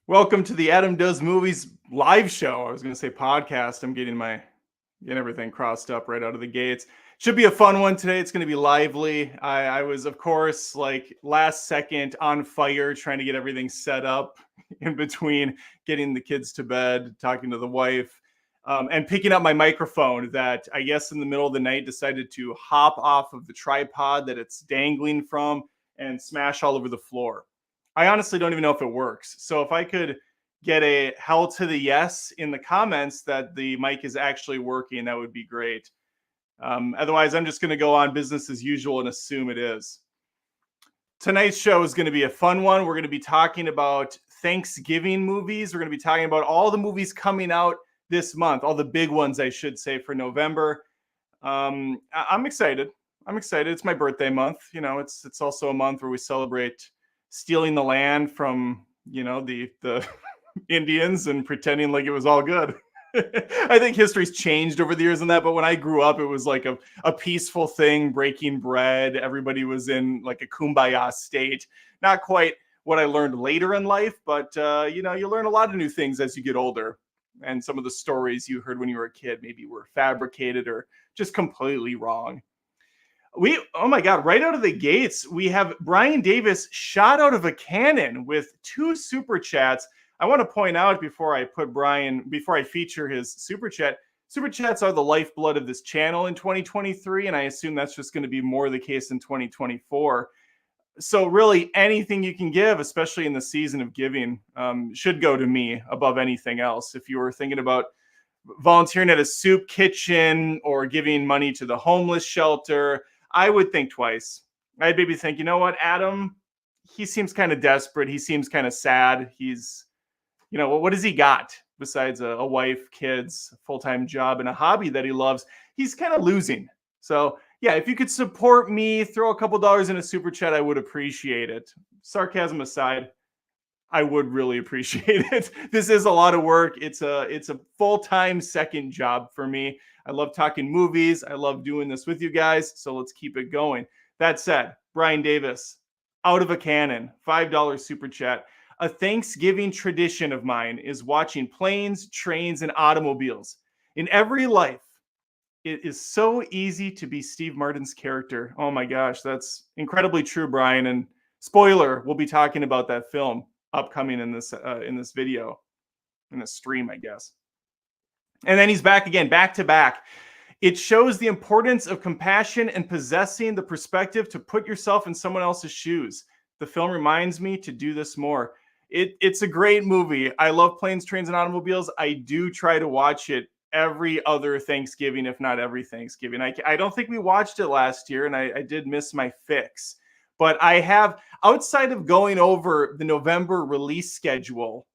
Welcome to the Adam Does Movies live show. I was going to say podcast. I'm getting everything crossed up right out of the gates. Should be a fun one today. It's going to be lively. I was, of course, like last second on fire trying to get everything set up in between getting the kids to bed, talking to the wife, and picking up my microphone that I guess in the middle of the night decided to hop off of the tripod that it's dangling from and smash all over the floor. I honestly don't even know if it works. So if I could get a hell to the yes in the comments that the mic is actually working, that would be great. Otherwise, I'm just going to go on business as usual and assume it is. Tonight's show is going to be a fun one. We're going to be talking about Thanksgiving movies. We're going to be talking about all the movies coming out this month, all the big ones, I should say, for November. I'm excited. It's my birthday month. You know, it's also a month where we celebrate stealing the land from, you know, the Indians and pretending like it was all good. I think history's changed over the years in that, but when I grew up, it was like a peaceful thing, breaking bread. Everybody was in like a kumbaya state. Not quite what I learned later in life, but you know, you learn a lot of new things as you get older. And some of the stories you heard when you were a kid maybe were fabricated or just completely wrong. Oh my God, right out of the gates, we have Brian Davis shot out of a cannon with 2 super chats. I want to point out before I feature his super chats are the lifeblood of this channel in 2023. And I assume that's just going to be more the case in 2024. So really anything you can give, especially in the season of giving, should go to me above anything else. If you were thinking about volunteering at a soup kitchen or giving money to the homeless shelter, I would think twice. I'd maybe think, you know what, Adam, he seems kind of desperate. He seems kind of sad. He's, you know, what has he got besides a wife, kids, full-time job, and a hobby that he loves? He's kind of losing. So yeah, if you could support me, throw a couple dollars in a super chat, I would appreciate it. Sarcasm aside, I would really appreciate it. This is a lot of work. It's a full-time second job for me. I love talking movies. I love doing this with you guys. So let's keep it going. That said, Brian Davis, out of a cannon, $5 super chat. A Thanksgiving tradition of mine is watching planes, trains, and automobiles. In every life, it is so easy to be Steve Martin's character. Oh my gosh, that's incredibly true, Brian. And spoiler, we'll be talking about that film upcoming in this video, in this stream, I guess. And then he's back again, back to back. It shows the importance of compassion and possessing the perspective to put yourself in someone else's shoes. The film reminds me to do this more. It's a great movie. I love Planes, Trains, and Automobiles. I do try to watch it every other Thanksgiving, if not every Thanksgiving. I don't think we watched it last year, and I did miss my fix. But I have, outside of going over the November release schedule,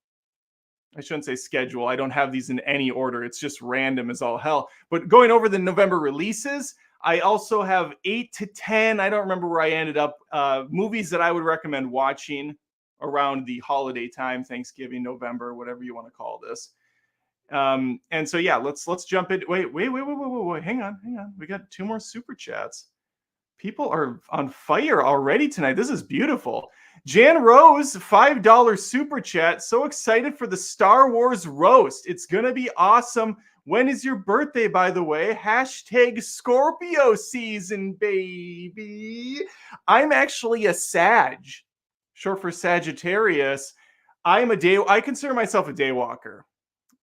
I shouldn't say schedule. I don't have these in any order. It's just random as all hell. But going over the November releases, I also have 8 to 10. I don't remember where I ended up. Movies that I would recommend watching around the holiday time, Thanksgiving, November, whatever you want to call this. And so yeah, let's jump in. Wait. Hang on. We got 2 more super chats. People are on fire already tonight. This is beautiful. Jan Rose, $5 super chat. So excited for the Star Wars roast. It's going to be awesome. When is your birthday, by the way? Hashtag Scorpio season, baby. I'm actually a Sag, short for Sagittarius. I consider myself a day walker,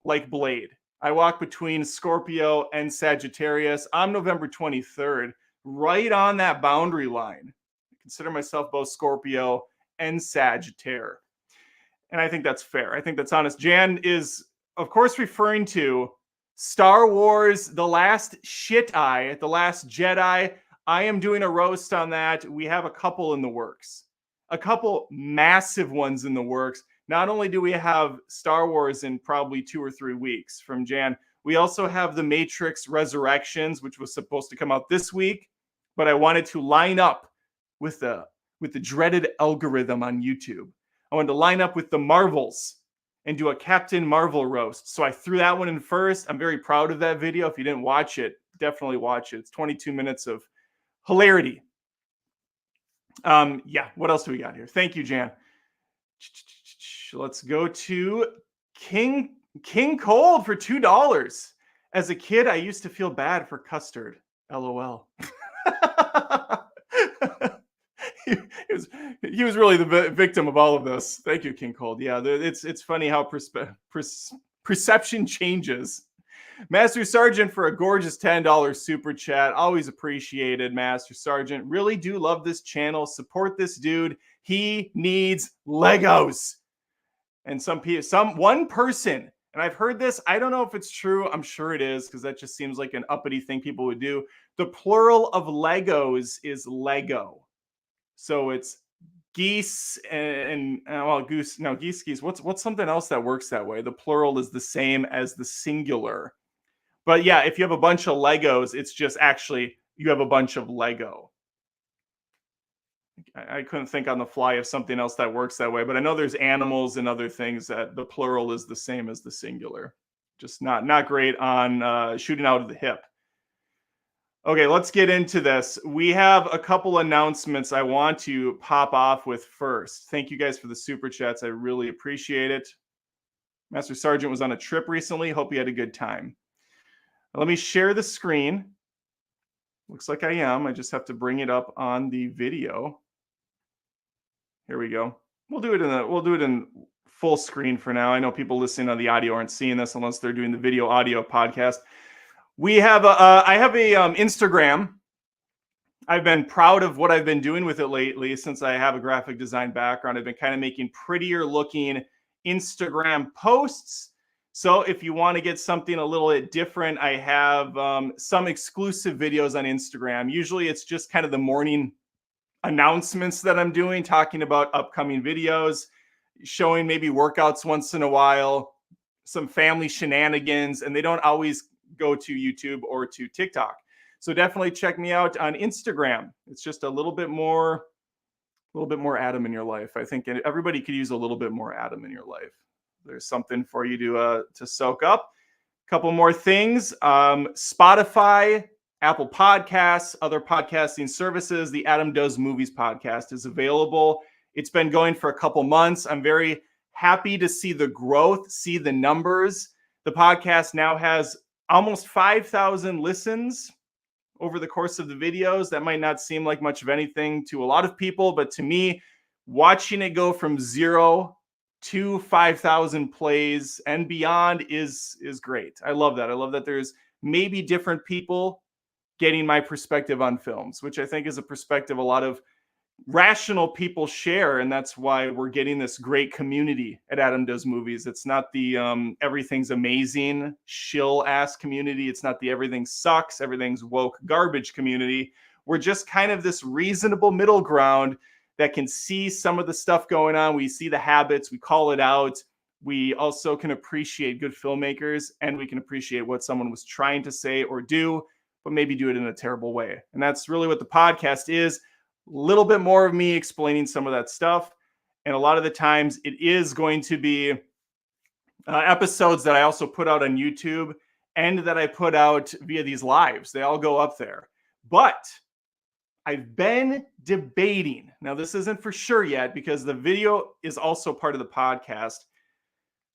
like Blade. I walk between Scorpio and Sagittarius. I'm November 23rd, right on that boundary line. I consider myself both Scorpio and Sagittarius. And I think that's fair. I think that's honest. Jan is, of course, referring to Star Wars, The Last Shit-Eye, The Last Jedi. I am doing a roast on that. We have a couple in the works, a couple massive ones in the works. Not only do we have Star Wars in probably 2 or 3 weeks from Jan, we also have The Matrix Resurrections, which was supposed to come out this week, but I wanted to line up with the dreaded algorithm on YouTube. I wanted to line up with the Marvels and do a Captain Marvel roast. So I threw that one in first. I'm very proud of that video. If you didn't watch it, definitely watch it. It's 22 minutes of hilarity. Yeah, what else do we got here? Thank you, Jan. Let's go to King Cold for $2. As a kid, I used to feel bad for custard. LOL. he was really the victim of all of this. Thank you, King Cold. Yeah, it's funny how perception changes. Master Sergeant for a gorgeous $10 super chat. Always appreciated, Master Sergeant. Really do love this channel. Support this dude. He needs Legos. And one person, and I've heard this, I don't know if it's true. I'm sure it is, because that just seems like an uppity thing people would do. The plural of Legos is Lego. So it's geese geese. What's something else that works that way? The plural is the same as the singular. But yeah, if you have a bunch of Legos, it's just actually you have a bunch of Lego. I couldn't think on the fly of something else that works that way, but I know there's animals and other things that the plural is the same as the singular. Just not great on shooting out of the hip. Okay, let's get into this. We have a couple announcements I want to pop off with first. Thank you guys for the super chats. I really appreciate it. Master Sergeant was on a trip recently. Hope you had a good time. Let me share the screen. Looks like I am. I just have to bring it up on the video. Here we go. We'll do it in full screen for now. I know people listening on the audio aren't seeing this unless they're doing the video audio podcast. We have I have a Instagram. I've been proud of what I've been doing with it lately since I have a graphic design background. I've been kind of making prettier looking Instagram posts. So if you want to get something a little bit different, I have some exclusive videos on Instagram. Usually it's just kind of the morning announcements that I'm doing, talking about upcoming videos, showing maybe workouts once in a while, some family shenanigans, and they don't always go to YouTube or to TikTok. So definitely check me out on Instagram. It's just a little bit more Adam in your life. I think everybody could use a little bit more Adam in your life. There's something for you to soak up. A couple more things. Spotify, Apple Podcasts, other podcasting services. The Adam Does Movies podcast is available. It's been going for a couple months. I'm very happy to see the growth, see the numbers. The podcast now has almost 5,000 listens over the course of the videos. That might not seem like much of anything to a lot of people, but to me, watching it go from 0 to 5,000 plays and beyond is great. I love that. I love that there's maybe different people getting my perspective on films, which I think is a perspective a lot of rational people share, and that's why we're getting this great community at Adam Does Movies. It's not the everything's amazing shill ass community. It's not the everything sucks, everything's woke garbage community. We're just kind of this reasonable middle ground that can see some of the stuff going on. We see the habits, we call it out. We also can appreciate good filmmakers, and we can appreciate what someone was trying to say or do, but maybe do it in a terrible way. And that's really what the podcast is. A little bit more of me explaining some of that stuff. And a lot of the times it is going to be episodes that I also put out on YouTube and that I put out via these lives. They all go up there. But I've been debating. Now, this isn't for sure yet because the video is also part of the podcast.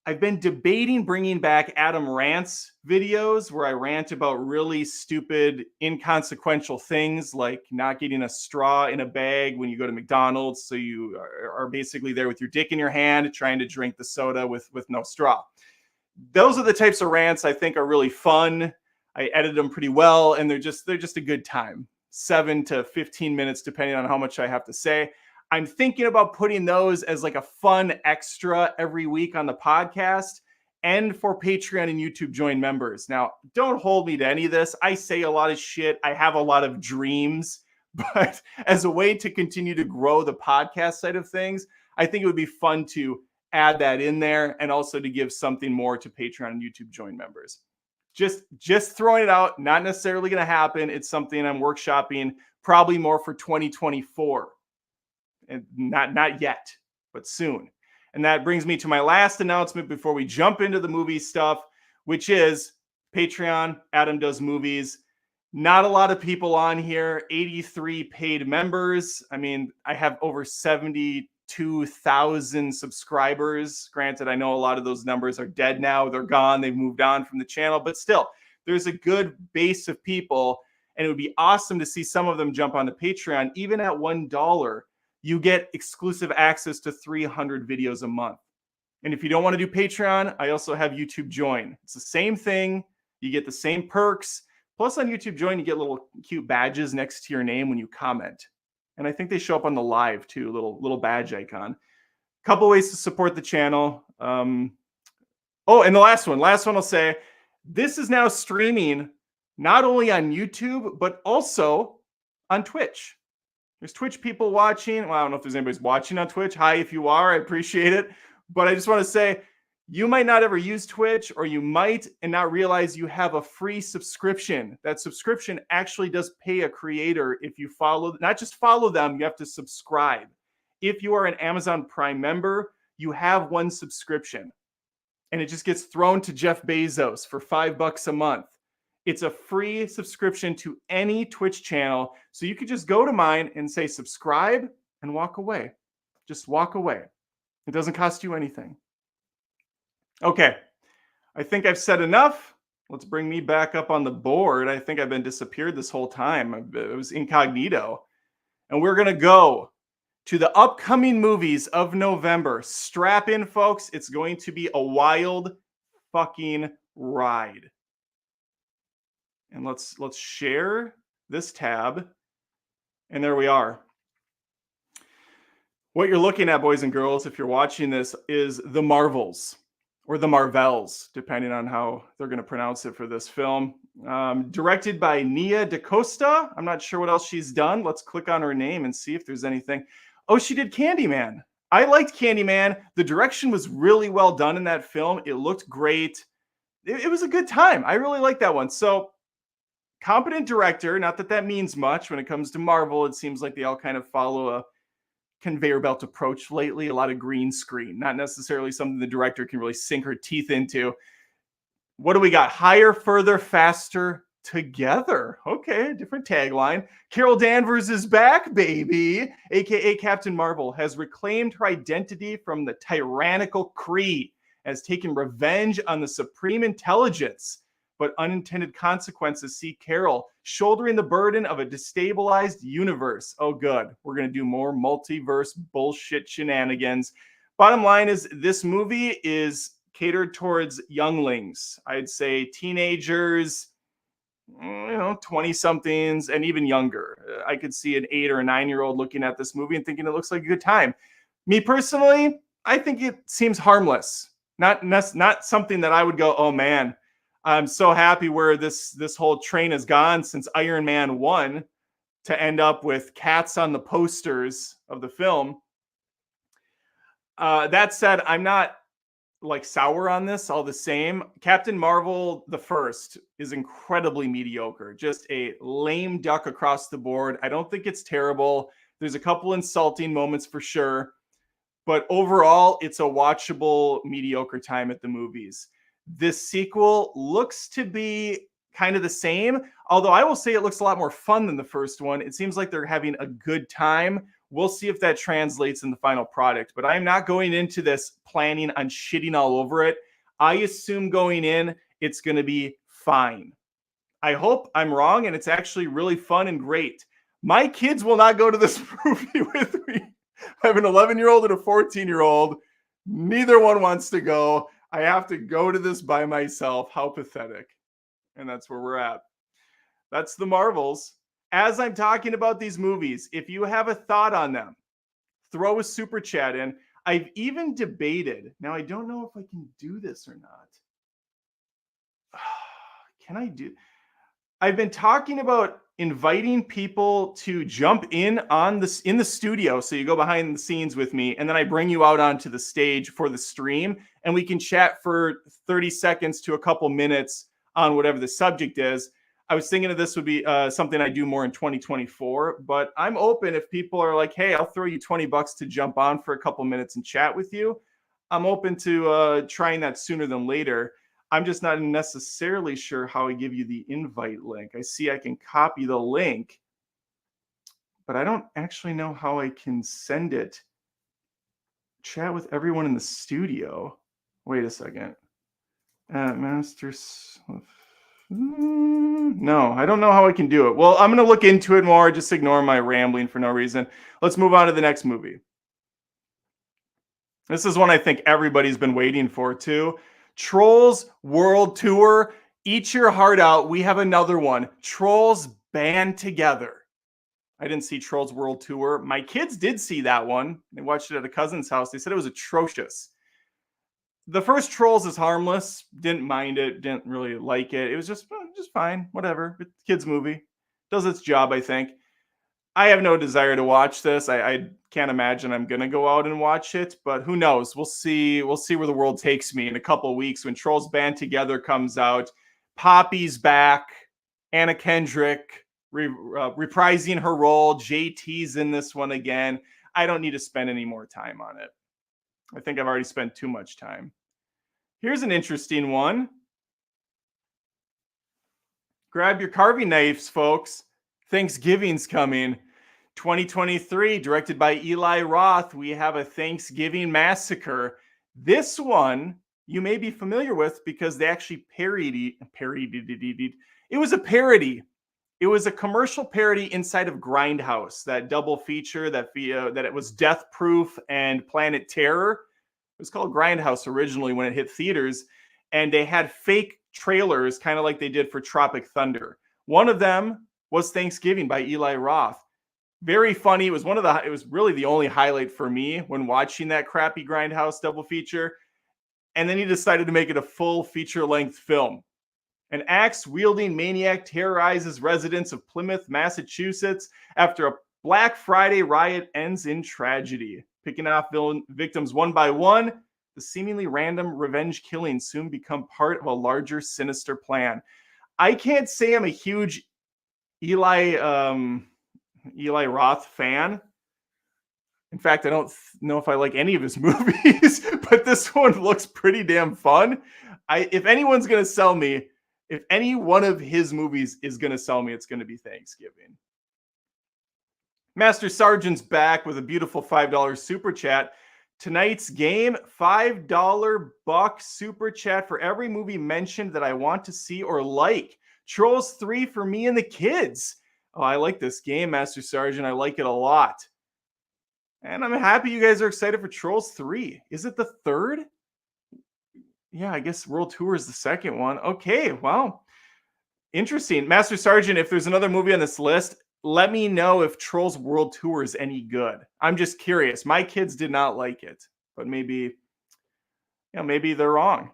I've been debating bringing back Adam Rants videos where I rant about really stupid, inconsequential things like not getting a straw in a bag when you go to McDonald's. So you are basically there with your dick in your hand trying to drink the soda with no straw. Those are the types of rants I think are really fun. I edit them pretty well, and they're just a good time. 7 to 15 minutes, depending on how much I have to say. I'm thinking about putting those as like a fun extra every week on the podcast and for Patreon and YouTube join members. Now, don't hold me to any of this. I say a lot of shit. I have a lot of dreams, but as a way to continue to grow the podcast side of things, I think it would be fun to add that in there and also to give something more to Patreon and YouTube join members. Just throwing it out, not necessarily going to happen. It's something I'm workshopping probably more for 2024. And not yet, but soon. And that brings me to my last announcement before we jump into the movie stuff, which is Patreon, Adam Does Movies. Not a lot of people on here, 83 paid members. I mean, I have over 72,000 subscribers. Granted, I know a lot of those numbers are dead now. They're gone. They've moved on from the channel, but still, there's a good base of people. And it would be awesome to see some of them jump onto Patreon. Even at $1, you get exclusive access to 300 videos a month. And if you don't want to do Patreon, I also have YouTube Join. It's the same thing. You get the same perks. Plus on YouTube Join, you get little cute badges next to your name when you comment. And I think they show up on the live too, little badge icon. Couple ways to support the channel. And the last one I'll say, this is now streaming not only on YouTube, but also on Twitch. There's Twitch people watching. Well, I don't know if there's anybody watching on Twitch. Hi, if you are, I appreciate it. But I just want to say, you might not ever use Twitch, or you might and not realize you have a free subscription. That subscription actually does pay a creator if you follow, not just follow them, you have to subscribe. If you are an Amazon Prime member, you have one subscription. And it just gets thrown to Jeff Bezos for $5 a month. It's a free subscription to any Twitch channel. So you could just go to mine and say subscribe and walk away. Just walk away. It doesn't cost you anything. Okay. I think I've said enough. Let's bring me back up on the board. I think I've been disappeared this whole time. It was incognito. And we're going to go to the upcoming movies of November. Strap in, folks. It's going to be a wild fucking ride. And let's share this tab. And there we are. What you're looking at, boys and girls, if you're watching this, is The Marvels, or The Marvels, depending on how they're going to pronounce it for this film. Directed by Nia DaCosta. I'm not sure what else she's done. Let's click on her name and see if there's anything. Oh, she did Candyman. I liked Candyman. The direction was really well done in that film. It looked great. It was a good time. I really liked that one. So, competent director, not that means much when it comes to Marvel. It seems like they all kind of follow a conveyor belt approach lately. A lot of green screen, not necessarily something the director can really sink her teeth into. What do we got? Higher, further, faster, together. Okay, different tagline. Carol Danvers is back, baby. AKA Captain Marvel has reclaimed her identity from the tyrannical Kree, has taken revenge on the Supreme Intelligence. But unintended consequences see Carol shouldering the burden of a destabilized universe. Oh, good. We're going to do more multiverse bullshit shenanigans. Bottom line is, this movie is catered towards younglings. I'd say teenagers, 20-somethings, and even younger. I could see an 8 or a 9-year-old looking at this movie and thinking it looks like a good time. Me personally, I think it seems harmless. Not something that I would go, oh man, I'm so happy where this whole train has gone since Iron Man 1 to end up with cats on the posters of the film. That said, I'm not like sour on this all the same. Captain Marvel, the first, is incredibly mediocre. Just a lame duck across the board. I don't think it's terrible. There's a couple insulting moments for sure. but overall, it's a watchable, mediocre time at the movies. This sequel looks to be kind of the same, although I will say it looks a lot more fun than the first one. It seems like they're having a good time. We'll see if that translates in the final product, but I'm not going into this planning on shitting all over it. I assume going in, it's going to be fine. I hope I'm wrong and it's actually really fun and great. My kids will not go to this movie with me. I have an 11-year-old and a 14-year-old. Neither one wants to go. I have to go to this by myself. How pathetic. And that's where we're at. That's the Marvels. As I'm talking about these movies, if you have a thought on them, throw a super chat in. I've even debated. Now, I don't know if I can do this or not. Can I do? I've been talking about inviting people to jump in on this in the studio. So you go behind the scenes with me, and then I bring you out onto the stage for the stream, and we can chat for 30 seconds to a couple minutes on whatever the subject is. I was thinking of this would be something I do more in 2024, but I'm open if people are like, hey, I'll throw you $20 to jump on for a couple minutes and chat with you. I'm open to trying that sooner than later. I'm just not necessarily sure how I give you the invite link. I see I can copy the link, but I don't actually know how I can send it. Chat with everyone in the studio. Wait a second. Masters. No, I don't know how I can do it. Well, I'm going to look into it more. Just ignore my rambling for no reason. Let's move on to the next movie. This is one I think everybody's been waiting for too. Trolls World Tour. Eat your heart out. We have another one. Trolls Band Together. I didn't see Trolls World Tour. My kids did see that one. They watched it at a cousin's house. They said it was atrocious. The first Trolls is harmless. Didn't mind it. Didn't really like it. It was just fine. Whatever. It's a kid's movie. Does its job, I think. I have no desire to watch this. I can't imagine I'm going to go out and watch it, but who knows? We'll see. We'll see where the world takes me in a couple of weeks when Trolls Band Together comes out. Poppy's back. Anna Kendrick reprising her role. JT's in this one again. I don't need to spend any more time on it. I think I've already spent too much time. Here's an interesting one. Grab your carving knives, folks. Thanksgiving's coming. 2023, directed by Eli Roth, we have a Thanksgiving Massacre. This one you may be familiar with because they actually parodied it. It was a parody. It was a commercial parody inside of Grindhouse, that double feature that it was Death Proof and Planet Terror. It was called Grindhouse originally when it hit theaters, and they had fake trailers, kind of like they did for Tropic Thunder. One of them was Thanksgiving by Eli Roth. Very funny. It was really the only highlight for me when watching that crappy Grindhouse double feature. And then he decided to make it a full feature-length film. An axe-wielding maniac terrorizes residents of Plymouth, Massachusetts after a Black Friday riot ends in tragedy. Picking off victims one by one, the seemingly random revenge killings soon become part of a larger sinister plan. I can't say I'm a huge Eli Roth fan. In fact, I don't know if I like any of his movies, but this one looks pretty damn fun. If anyone's going to sell me, if any one of his movies is going to sell me, it's going to be Thanksgiving. Master Sergeant's back with a beautiful $5 super chat. Tonight's game, $5 super chat for every movie mentioned that I want to see or like. Trolls 3 for me and the kids. Oh, I like this game, Master Sergeant. I like it a lot. And I'm happy you guys are excited for Trolls 3. Is it the third? Yeah, I guess World Tour is the second one. Okay, well, interesting. Master Sergeant, if there's another movie on this list, let me know if Trolls World Tour is any good. I'm just curious. My kids did not like it, but maybe they're wrong.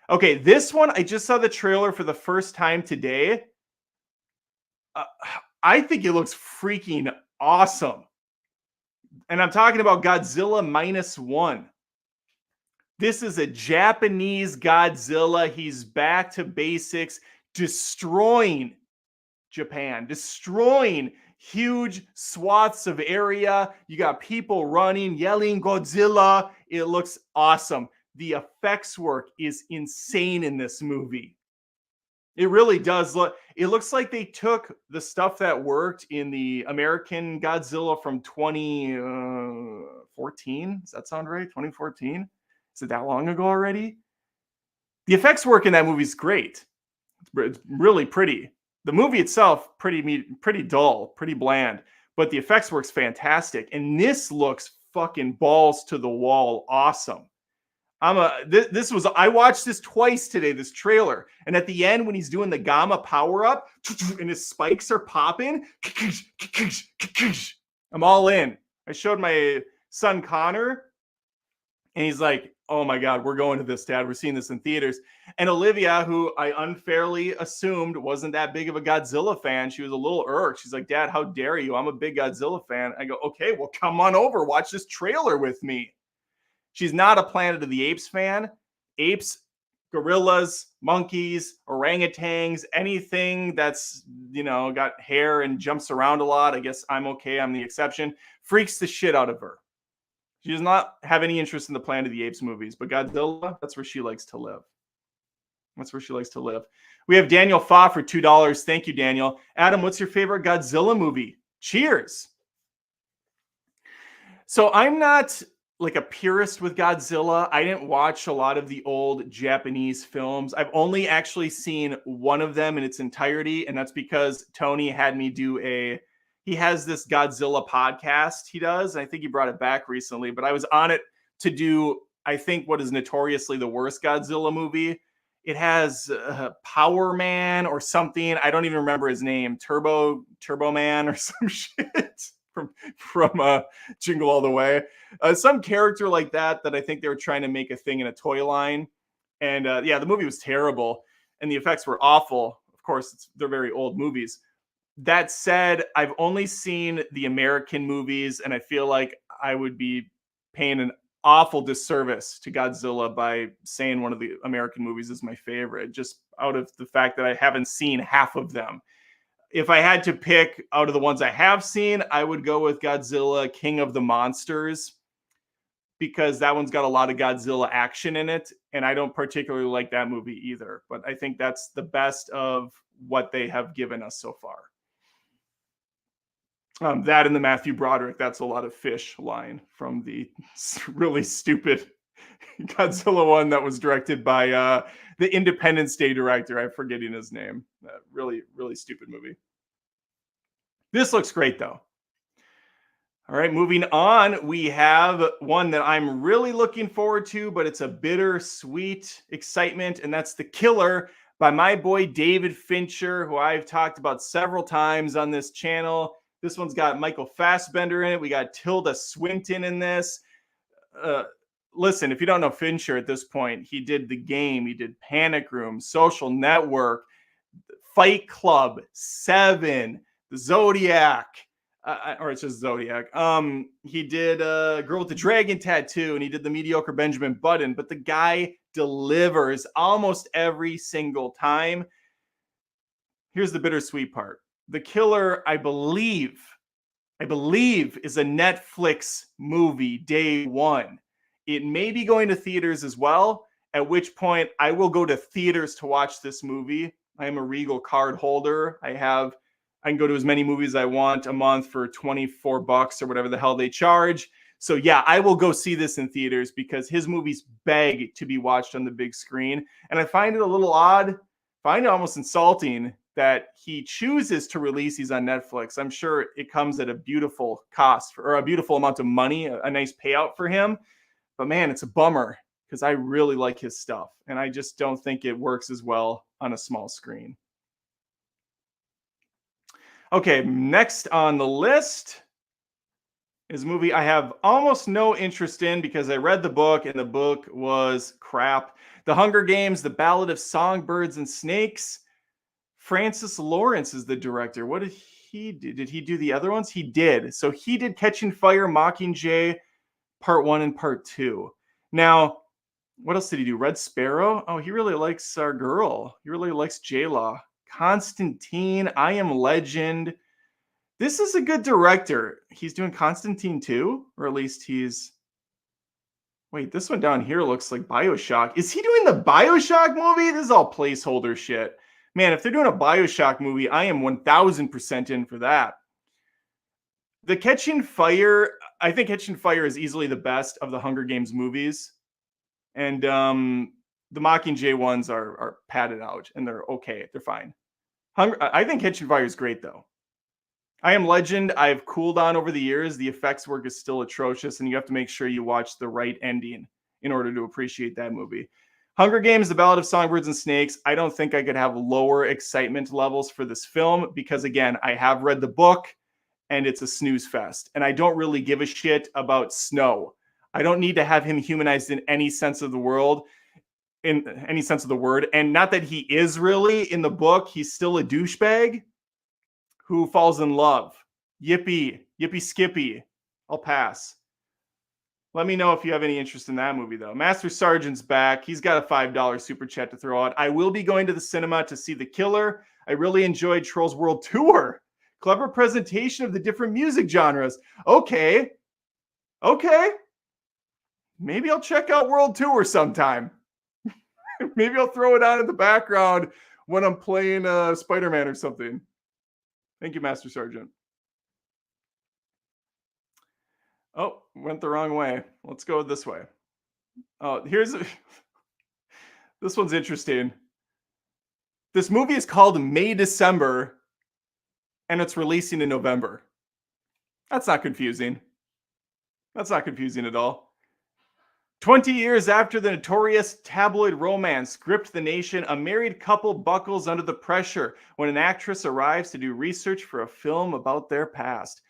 Okay, this one, I just saw the trailer for the first time today. I think it looks freaking awesome. And I'm talking about Godzilla -1. This is a Japanese Godzilla. He's back to basics, destroying Japan, destroying huge swaths of area. You got people running, yelling Godzilla. It looks awesome. The effects work is insane in this movie. It really does look. It looks like they took the stuff that worked in the American Godzilla from 2014. Does that sound right? 2014? Is it that long ago already? The effects work in that movie is great. It's really pretty. The movie itself pretty dull, pretty bland, but the effects work's fantastic. And this looks fucking balls to the wall awesome. I watched this twice today, this trailer. And at the end, when he's doing the gamma power up and his spikes are popping, I'm all in. I showed my son Connor, and he's like, oh my God, we're going to this, Dad. We're seeing this in theaters. And Olivia, who I unfairly assumed wasn't that big of a Godzilla fan, she was a little irked. She's like, Dad, how dare you? I'm a big Godzilla fan. I go, okay, well, come on over. Watch this trailer with me. She's not a Planet of the Apes fan. Apes, gorillas, monkeys, orangutans, anything that's, got hair and jumps around a lot. I guess I'm okay. I'm the exception. Freaks the shit out of her. She does not have any interest in the Planet of the Apes movies, but Godzilla, that's where she likes to live. That's where she likes to live. We have Daniel Fa for $2. Thank you, Daniel. Adam, what's your favorite Godzilla movie? Cheers. So I'm not like a purist with Godzilla. I didn't watch a lot of the old Japanese films. I've only actually seen one of them in its entirety, and that's because Tony had me he has this Godzilla podcast he does. I think he brought it back recently, but I was on it to do, I think, what is notoriously the worst Godzilla movie. It has Power Man or something. I don't even remember his name. Turbo Man or some shit from Jingle All the Way. Some character like that I think they were trying to make a thing in a toy line. And the movie was terrible and the effects were awful. Of course, they're very old movies. That said, I've only seen the American movies, and I feel like I would be paying an awful disservice to Godzilla by saying one of the American movies is my favorite, just out of the fact that I haven't seen half of them. If I had to pick out of the ones I have seen, I would go with Godzilla King of the Monsters, because that one's got a lot of Godzilla action in it, and I don't particularly like that movie either. But I think that's the best of what they have given us so far. That and the Matthew Broderick, that's a lot of fish line from the really stupid Godzilla one that was directed by the Independence Day director. I'm forgetting his name. Really, really stupid movie. This looks great, though. All right, moving on, we have one that I'm really looking forward to, but it's a bittersweet excitement, and that's The Killer by my boy David Fincher, who I've talked about several times on this channel. This one's got Michael Fassbender in it. We got Tilda Swinton in this. Listen, if you don't know Fincher at this point, he did The Game, he did Panic Room, Social Network, Fight Club, Seven, The Zodiac, or it's just Zodiac. He did Girl with the Dragon Tattoo, and he did The Mediocre Benjamin Button, but the guy delivers almost every single time. Here's the bittersweet part. The Killer, I believe is a Netflix movie day one. It may be going to theaters as well, at which point I will go to theaters to watch this movie. I am a Regal card holder. I can go to as many movies as I want a month for $24 or whatever the hell they charge. So yeah, I will go see this in theaters because his movies beg to be watched on the big screen. And I find it a little odd, find it almost insulting that he chooses to release these on Netflix. I'm sure it comes at a beautiful cost or a beautiful amount of money, a nice payout for him. But man, it's a bummer because I really like his stuff. And I just don't think it works as well on a small screen. Okay, next on the list is a movie I have almost no interest in because I read the book and the book was crap. The Hunger Games, The Ballad of Songbirds and Snakes. Francis Lawrence is the director. What did he do? Did he do the other ones? He did. So he did Catching Fire, Mockingjay, Part 1 and Part 2. Now, what else did he do? Red Sparrow? Oh, he really likes our girl. He really likes J-Law. Constantine, I Am Legend. This is a good director. He's doing Constantine too, or at least he's. Wait, this one down here looks like BioShock. Is he doing the BioShock movie? This is all placeholder shit. Man, if they're doing a BioShock movie, I am 1000% in for that. The Catching Fire, I think Catching Fire is easily the best of the Hunger Games movies. And the Mockingjay ones are padded out and they're okay. They're fine. I think Catching Fire is great though. I Am Legend, I've cooled on over the years. The effects work is still atrocious, and you have to make sure you watch the right ending in order to appreciate that movie. Hunger Games, The Ballad of Songbirds and Snakes, I don't think I could have lower excitement levels for this film because, again, I have read the book, and it's a snooze fest. And I don't really give a shit about Snow. I don't need to have him humanized in any sense of the world, in any sense of the word. And not that he is really in the book. He's still a douchebag who falls in love. Yippee, yippee skippy. I'll pass. Let me know if you have any interest in that movie, though. Master Sergeant's back. He's got a $5 super chat to throw out. I will be going to the cinema to see The Killer. I really enjoyed Trolls World Tour. Clever presentation of the different music genres. Okay. Maybe I'll check out World Tour sometime. Maybe I'll throw it on in the background when I'm playing Spider-Man or something. Thank you, Master Sergeant. Oh, went the wrong way. Let's go this way. Oh, this one's interesting. This movie is called May December, and it's releasing in November. That's not confusing. That's not confusing at all. 20 years after the notorious tabloid romance gripped the nation, a married couple buckles under the pressure when an actress arrives to do research for a film about their past.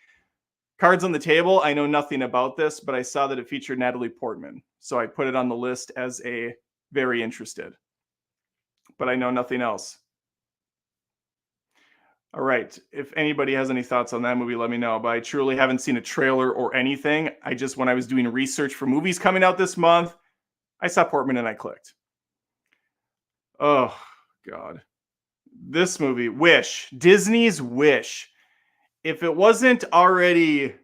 Cards on the table. I know nothing about this, but I saw that it featured Natalie Portman. So I put it on the list as a very interested. But I know nothing else. All right. If anybody has any thoughts on that movie, let me know. But I truly haven't seen a trailer or anything. When I was doing research for movies coming out this month, I saw Portman and I clicked. Oh, God. This movie, Wish. Disney's Wish. If it wasn't already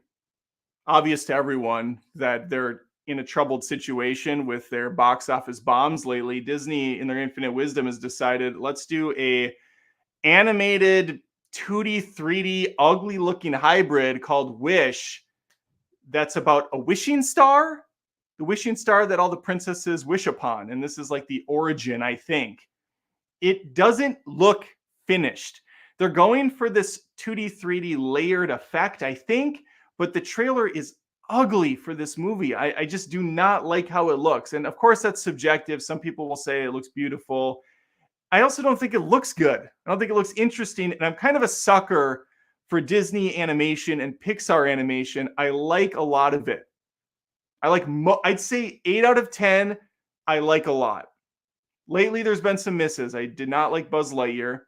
obvious to everyone that they're in a troubled situation with their box office bombs lately, Disney, in their infinite wisdom, has decided, let's do a animated 2D, 3D, ugly looking hybrid called Wish that's about a wishing star, the wishing star that all the princesses wish upon. And this is like the origin, I think. It doesn't look finished. They're going for this 2D, 3D layered effect, I think, but the trailer is ugly for this movie. I just do not like how it looks. And of course, that's subjective. Some people will say it looks beautiful. I also don't think it looks good. I don't think it looks interesting. And I'm kind of a sucker for Disney animation and Pixar animation. I like a lot of it. I'd say 8 out of 10, I like a lot. Lately, there's been some misses. I did not like Buzz Lightyear.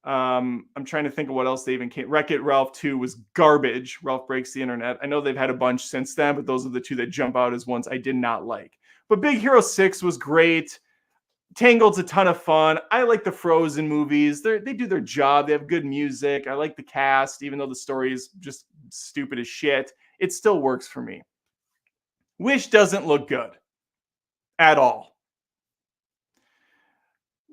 I'm trying to think of what else they even came. Wreck-It Ralph 2 was garbage. Ralph Breaks the Internet. I know they've had a bunch since then, but those are the two that jump out as ones I did not like. But Big Hero 6 was great. Tangled's a ton of fun. I like the Frozen movies. They do their job. They have good music. I like the cast, even though the story is just stupid as shit. It still works for me. Wish doesn't look good at all.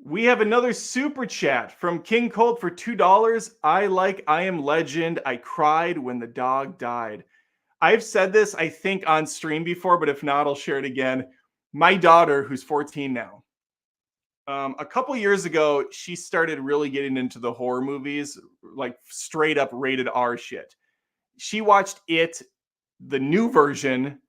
We have another super chat from King Colt for $2. I like I Am Legend. I cried when the dog died. I've said this, I think, on stream before, but if not, I'll share it again. My daughter, who's 14 now, a couple years ago, she started really getting into the horror movies, like straight up rated R shit. She watched it, the new version,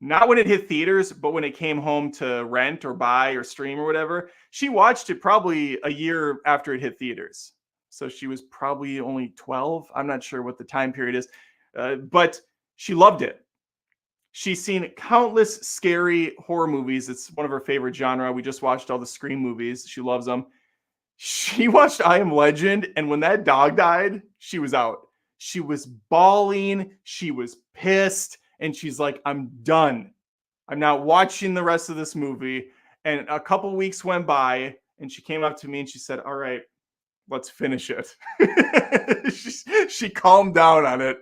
not when it hit theaters, but when it came home to rent or buy or stream or whatever. She watched it probably a year after it hit theaters. So she was probably only 12. I'm not sure what the time period is, but she loved it. She's seen countless scary horror movies. It's one of her favorite genre. We just watched all the Scream movies. She loves them. She watched I Am Legend, and when that dog died, she was out. She was bawling. She was pissed. And she's like, I'm done. I'm not watching the rest of this movie. And a couple weeks went by, and she came up to me and she said, all right, let's finish it. she calmed down on it.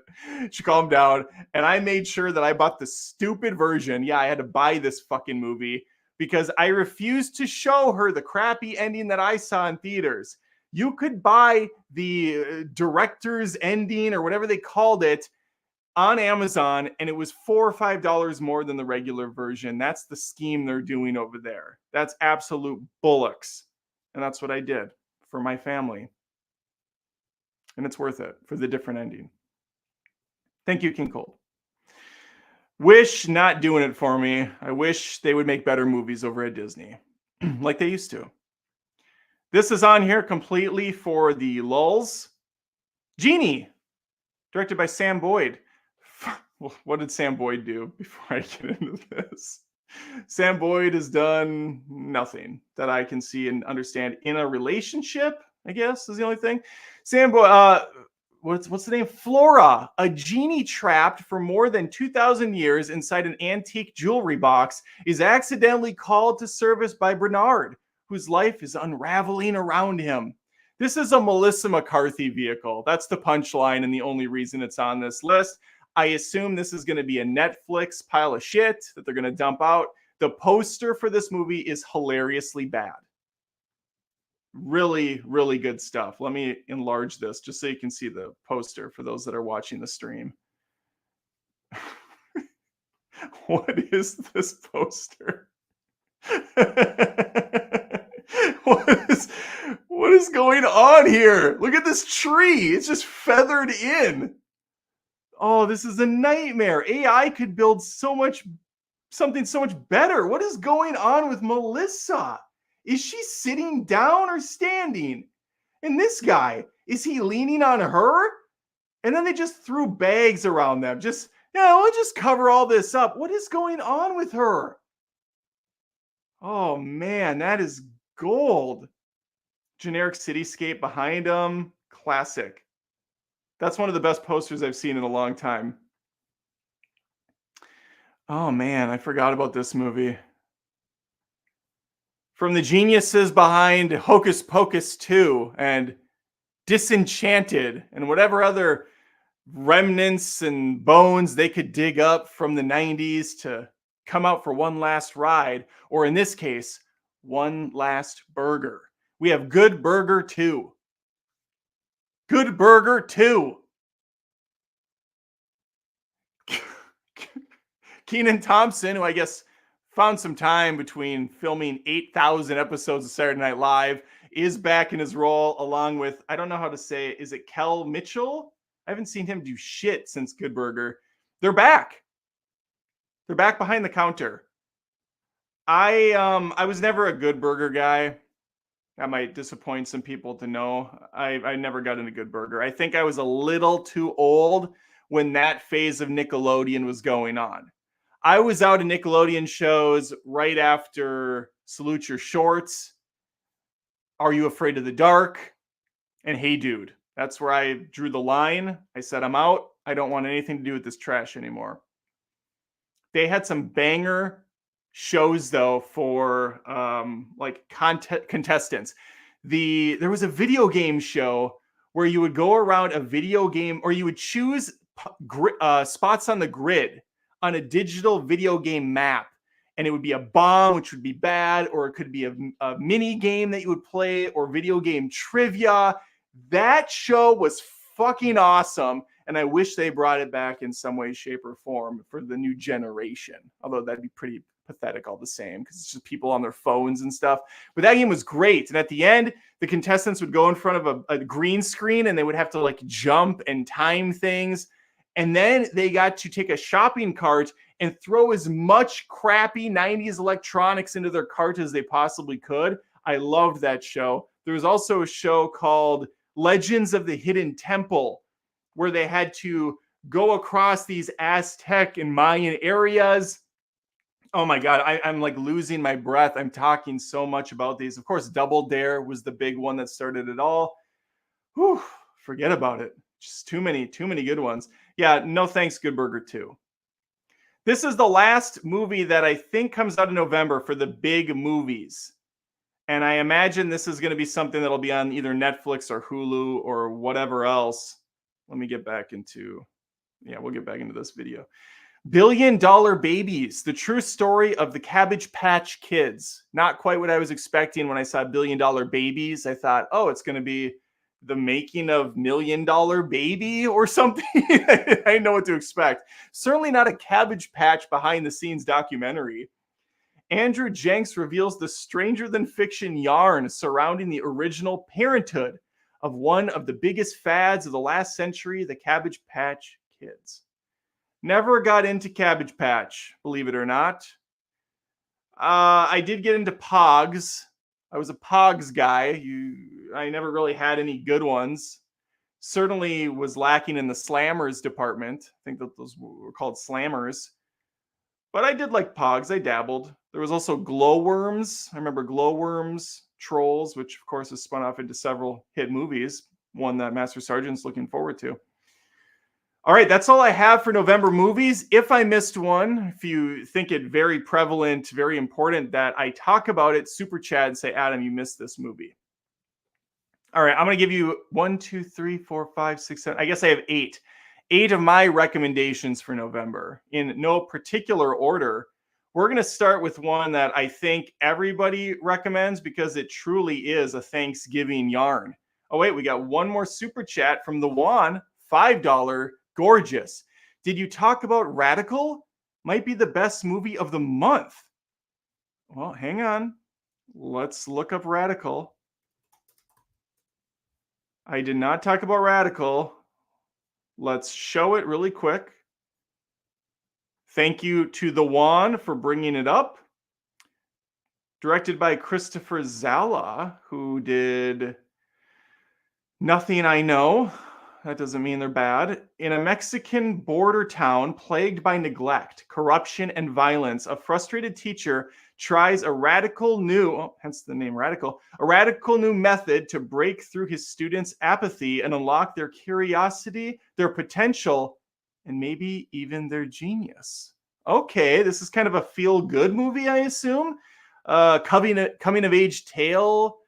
She calmed down, and I made sure that I bought the stupid version. Yeah, I had to buy this fucking movie because I refused to show her the crappy ending that I saw in theaters. You could buy the director's ending or whatever they called it on Amazon, and it was $4 or $5 more than the regular version. That's the scheme they're doing over there. That's absolute bullocks. And that's what I did for my family. And it's worth it for the different ending. Thank you, King Cold. Wish not doing it for me. I wish they would make better movies over at Disney like they used to. This is on here completely for the lulz. Genie, directed by Sam Boyd. What did Sam Boyd do before I get into this? Sam Boyd has done nothing that I can see and understand in a relationship, I guess, is the only thing. Sam Boyd, what's the name? Flora, a genie trapped for more than 2,000 years inside an antique jewelry box, is accidentally called to service by Bernard, whose life is unraveling around him. This is a Melissa McCarthy vehicle. That's the punchline and the only reason it's on this list. I assume this is going to be a Netflix pile of shit that they're going to dump out. The poster for this movie is hilariously bad. Really, really good stuff. Let me enlarge this just so you can see the poster for those that are watching the stream. What is this poster? What is going on here? Look at this tree. It's just feathered in. Oh, this is a nightmare. AI could build something so much better. What is going on with Melissa? Is she sitting down or standing? And this guy, is he leaning on her? And then they just threw bags around them. We'll just cover all this up. What is going on with her? Oh man, that is gold. Generic cityscape behind them. Classic. That's one of the best posters I've seen in a long time. Oh man, I forgot about this movie. From the geniuses behind Hocus Pocus 2 and Disenchanted and whatever other remnants and bones they could dig up from the 90s to come out for one last ride, or in this case, one last burger. We have Good Burger 2. Good Burger 2. Kenan Thompson, who I guess found some time between filming 8,000 episodes of Saturday Night Live, is back in his role along with, I don't know how to say it, is it Kel Mitchell? I haven't seen him do shit since Good Burger. They're back. They're back behind the counter. I was never a Good Burger guy. That might disappoint some people to know. I never got into Good Burger. I think I was a little too old when that phase of Nickelodeon was going on. I was out in Nickelodeon shows right after Salute Your Shorts, Are You Afraid of the Dark, and Hey Dude. That's where I drew the line. I said, I'm out. I don't want anything to do with this trash anymore. They had some banger shows though for contestants. There was a video game show where you would go around a video game, or you would choose spots on the grid on a digital video game map, and it would be a bomb, which would be bad, or it could be a mini game that you would play, or video game trivia. That show was fucking awesome, and I wish they brought it back in some way, shape, or form for the new generation, although that'd be pretty pathetic all the same because it's just people on their phones and stuff. But that game was great, and at the end the contestants would go in front of a green screen and they would have to like jump and time things, and then they got to take a shopping cart and throw as much crappy 90s electronics into their cart as they possibly could. I loved that show. There was also a show called Legends of the Hidden Temple where they had to go across these Aztec and Mayan areas. Oh my God, I'm like losing my breath. I'm talking so much about these. Of course, Double Dare was the big one that started it all. Whew, forget about it. Just too many good ones. Yeah, no thanks, Good Burger 2. This is the last movie that I think comes out in November for the big movies. And I imagine this is going to be something that'll be on either Netflix or Hulu or whatever else. Let me get back into, we'll get back into this video. Billion Dollar Babies, the true story of the Cabbage Patch Kids. Not quite what I was expecting when I saw Billion Dollar Babies. I thought, oh, it's going to be the making of Million Dollar Baby or something. I know what to expect. Certainly not a Cabbage Patch behind the scenes documentary. Andrew Jenks reveals the stranger than fiction yarn surrounding the original parenthood of one of the biggest fads of the last century, the Cabbage Patch Kids. Never got into Cabbage Patch, believe it or not. I did get into Pogs. I was a Pogs guy. I never really had any good ones. Certainly was lacking in the Slammers department. I think that those were called Slammers. But I did like Pogs. I dabbled. There was also Glowworms. I remember Glowworms, Trolls, which of course has spun off into several hit movies. One that Master Sergeant's looking forward to. All right, that's all I have for November movies. If I missed one, if you think it very prevalent, very important that I talk about it, super chat and say, Adam, you missed this movie. All right, I'm going to give you 1, 2, 3, 4, 5, 6, 7. I guess I have 8. 8 of my recommendations for November in no particular order. We're going to start with one that I think everybody recommends because it truly is a Thanksgiving yarn. Oh, wait, we got one more super chat from the Juan, $5. Gorgeous. Did you talk about Radical? Might be the best movie of the month. Well, hang on. Let's look up Radical. I did not talk about Radical. Let's show it really quick. Thank you to the Juan for bringing it up. Directed by Christopher Zala, who did Nothing I Know. That doesn't mean they're bad. In a Mexican border town plagued by neglect, corruption, and violence, a frustrated teacher tries a radical new, hence the name Radical, a radical new method to break through his students' apathy and unlock their curiosity, their potential, and maybe even their genius. Okay, this is kind of a feel-good movie, I assume. Coming-of-age tale.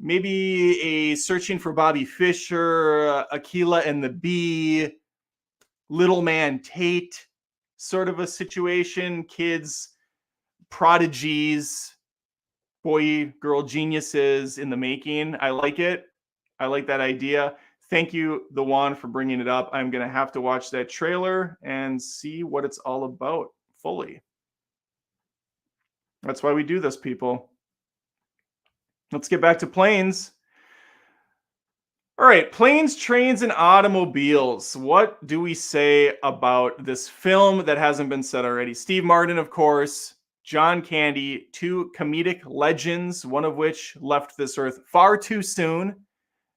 Maybe a Searching for Bobby Fischer, Aquila and the Bee, Little Man Tate sort of a situation. Kids, prodigies, boy, girl geniuses in the making. I like it. I like that idea. Thank you, the Juan, for bringing it up. I'm going to have to watch that trailer and see what it's all about fully. That's why we do this, people. Let's get back to planes. All right, planes, trains, and automobiles. What do we say about this film that hasn't been said already? Steve Martin, of course, John Candy, two comedic legends, one of which left this earth far too soon.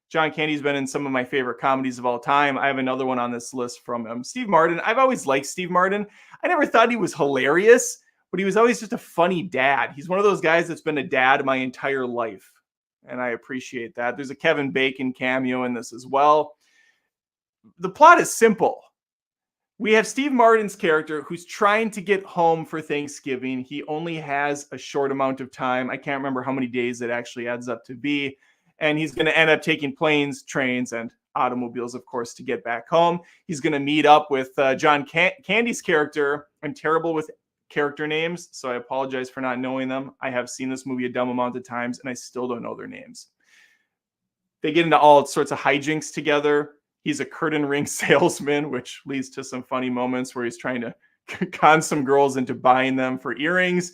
John Candy's been in some of my favorite comedies of all time. I have another one on this list from him. Steve Martin. I've always liked Steve Martin. I never thought he was hilarious, but he was always just a funny dad. He's one of those guys that's been a dad my entire life, and I appreciate that. There's a Kevin Bacon cameo in this as well. The plot is simple. We have Steve Martin's character who's trying to get home for Thanksgiving. He only has a short amount of time. I can't remember how many days it actually adds up to be. And he's going to end up taking planes, trains, and automobiles, of course, to get back home. He's going to meet up with John Candy's character. I'm terrible with character names, so I apologize for not knowing them. I have seen this movie a dumb amount of times, and I still don't know their names. They get into all sorts of hijinks together. He's a curtain ring salesman, which leads to some funny moments where he's trying to con some girls into buying them for earrings.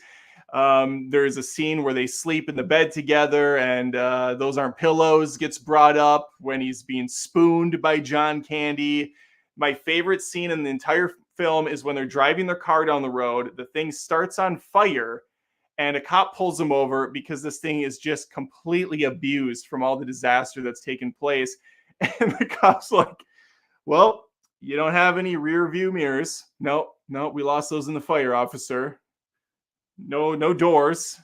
There's a scene where they sleep in the bed together, and those aren't pillows gets brought up when he's being spooned by John Candy. My favorite scene in the entire film is when they're driving their car down the road. The thing starts on fire, and a cop pulls them over because this thing is just completely abused from all the disaster that's taken place. And the cop's like, well, you don't have any rear view mirrors. No, we lost those in the fire, officer. No doors.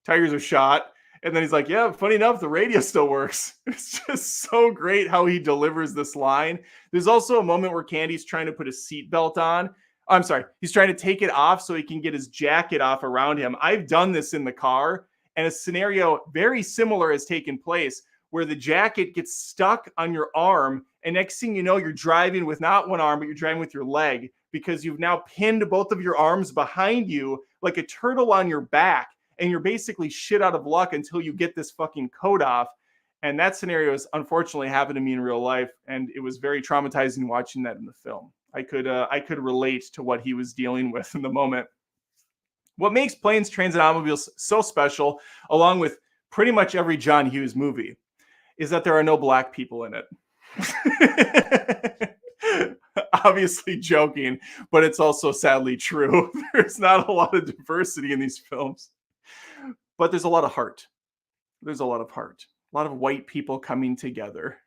Tires are shot. And then he's like, yeah, funny enough, the radio still works. It's just so great how he delivers this line. There's also a moment where Candy's trying to put a seatbelt on. He's trying to take it off so he can get his jacket off around him. I've done this in the car, and a scenario very similar has taken place where the jacket gets stuck on your arm, and next thing you know, you're driving with not one arm, but you're driving with your leg because you've now pinned both of your arms behind you like a turtle on your back, and you're basically shit out of luck until you get this fucking coat off. And that scenario has unfortunately happened to me in real life, and it was very traumatizing watching that in the film. I could relate to what he was dealing with in the moment. What makes Planes, Trains, and Automobiles so special, along with pretty much every John Hughes movie, is that there are no black people in it. Obviously joking, but it's also sadly true. There's not a lot of diversity in these films, but there's a lot of heart. There's a lot of heart. A lot of white people coming together.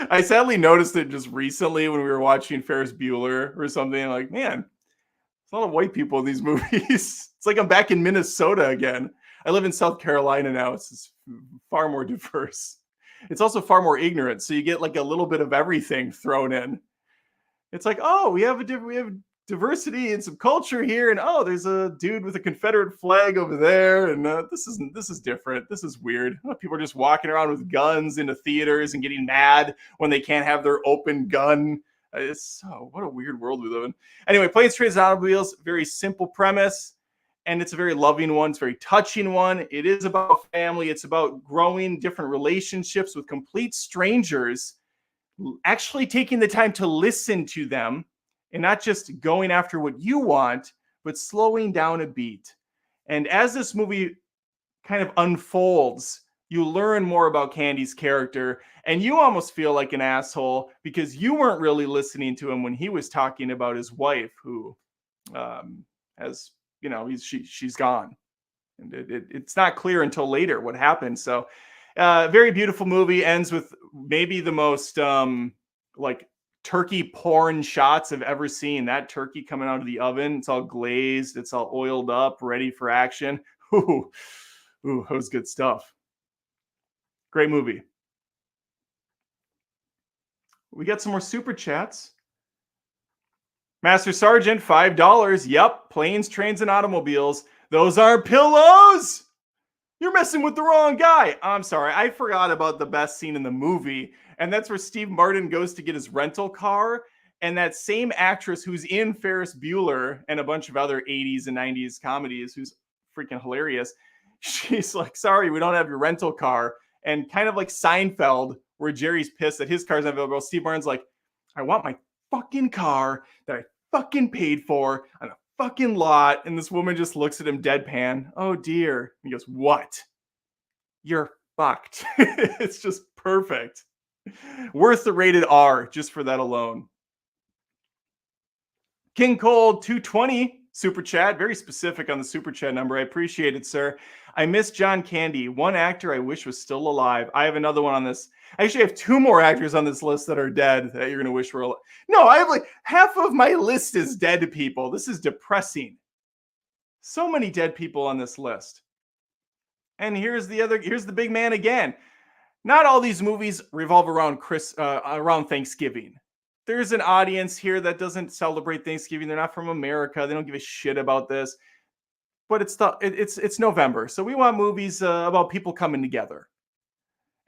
I sadly noticed it just recently when we were watching Ferris Bueller or something. Like, man, there's a lot of white people in these movies. It's like I'm back in Minnesota again. I live in South Carolina now. It's far more diverse. It's also far more ignorant. So you get like a little bit of everything thrown in. It's like, oh, we have diversity and some culture here, and oh, there's a dude with a Confederate flag over there, and this is different. This is weird. People are just walking around with guns into theaters and getting mad when they can't have their open gun. What a weird world we live in. Anyway, Planes, Trains, and Automobiles, very simple premise, and it's a very loving one. It's a very touching one. It is about family. It's about growing different relationships with complete strangers, actually taking the time to listen to them and not just going after what you want, but slowing down a beat. And as this movie kind of unfolds, you learn more about Candy's character, and you almost feel like an asshole because you weren't really listening to him when he was talking about his wife, who has, she's gone. And it's not clear until later what happened. So very beautiful movie, ends with maybe the most turkey porn shots I've ever seen. That turkey coming out of the oven, it's all glazed, it's all oiled up, ready for action. Ooh, that was good stuff. Great movie. We got some more super chats. Master Sergeant, $5. Yep, Planes, Trains, and Automobiles. Those aren't pillows. You're messing with the wrong guy. I'm sorry. I forgot about the best scene in the movie. And that's where Steve Martin goes to get his rental car. And that same actress who's in Ferris Bueller and a bunch of other 80s and 90s comedies, who's freaking hilarious, she's like, sorry, we don't have your rental car. And kind of like Seinfeld, where Jerry's pissed that his car's not available, Steve Martin's like, I want my fucking car that I fucking paid for on a fucking lot. And this woman just looks at him deadpan. Oh dear. And he goes, what? You're fucked. It's just perfect. Worth the rated R just for that alone. King Cold 220 super chat, very specific on the super chat number. I appreciate it, sir. I miss John Candy, one actor I wish was still alive. I have another one on this. I actually have two more actors on this list that are dead that you're going to wish were alive. No, I have like half of my list is dead people. This is depressing. So many dead people on this list. And here's the big man again. Not all these movies revolve around around Thanksgiving. There's an audience here that doesn't celebrate Thanksgiving. They're not from America. They don't give a shit about this. But it's November, so we want movies about people coming together.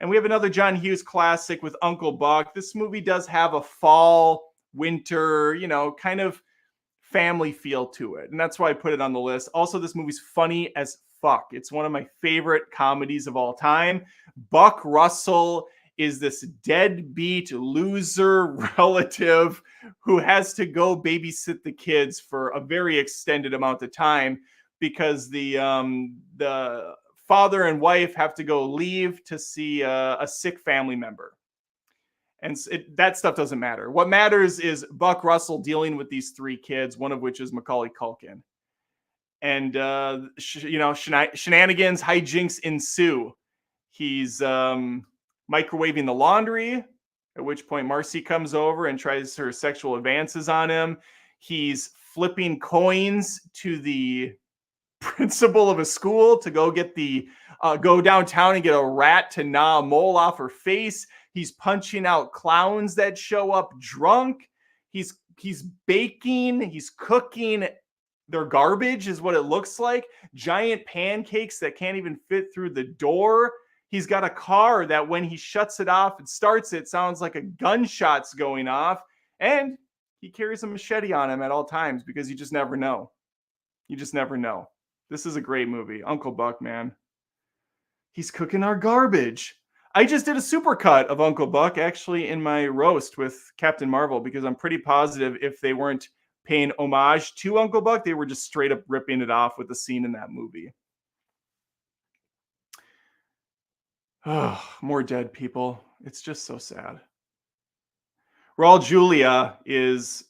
And we have another John Hughes classic with Uncle Buck. This movie does have a fall, winter, kind of family feel to it. And that's why I put it on the list. Also, this movie's funny as fuck. It's one of my favorite comedies of all time. Buck Russell is this deadbeat loser relative who has to go babysit the kids for a very extended amount of time because the father and wife have to go leave to see a sick family member. And that stuff doesn't matter. What matters is Buck Russell dealing with these three kids, one of which is Macaulay Culkin. And, shenanigans, hijinks ensue. He's microwaving the laundry, at which point Marcy comes over and tries her sexual advances on him. He's flipping coins to the principal of a school to go get go downtown and get a rat to gnaw a mole off her face. He's punching out clowns that show up drunk. He's baking, he's cooking They're garbage is what it looks like. Giant pancakes that can't even fit through the door. He's got a car that when he shuts it off and starts it sounds like a gunshot's going off. And he carries a machete on him at all times because you just never know. You just never know. This is a great movie. Uncle Buck, man. He's cooking our garbage. I just did a supercut of Uncle Buck actually in my roast with Captain Marvel because I'm pretty positive if they weren't paying homage to Uncle Buck, they were just straight up ripping it off with the scene in that movie. Oh, more dead people. It's just so sad. Raul Julia is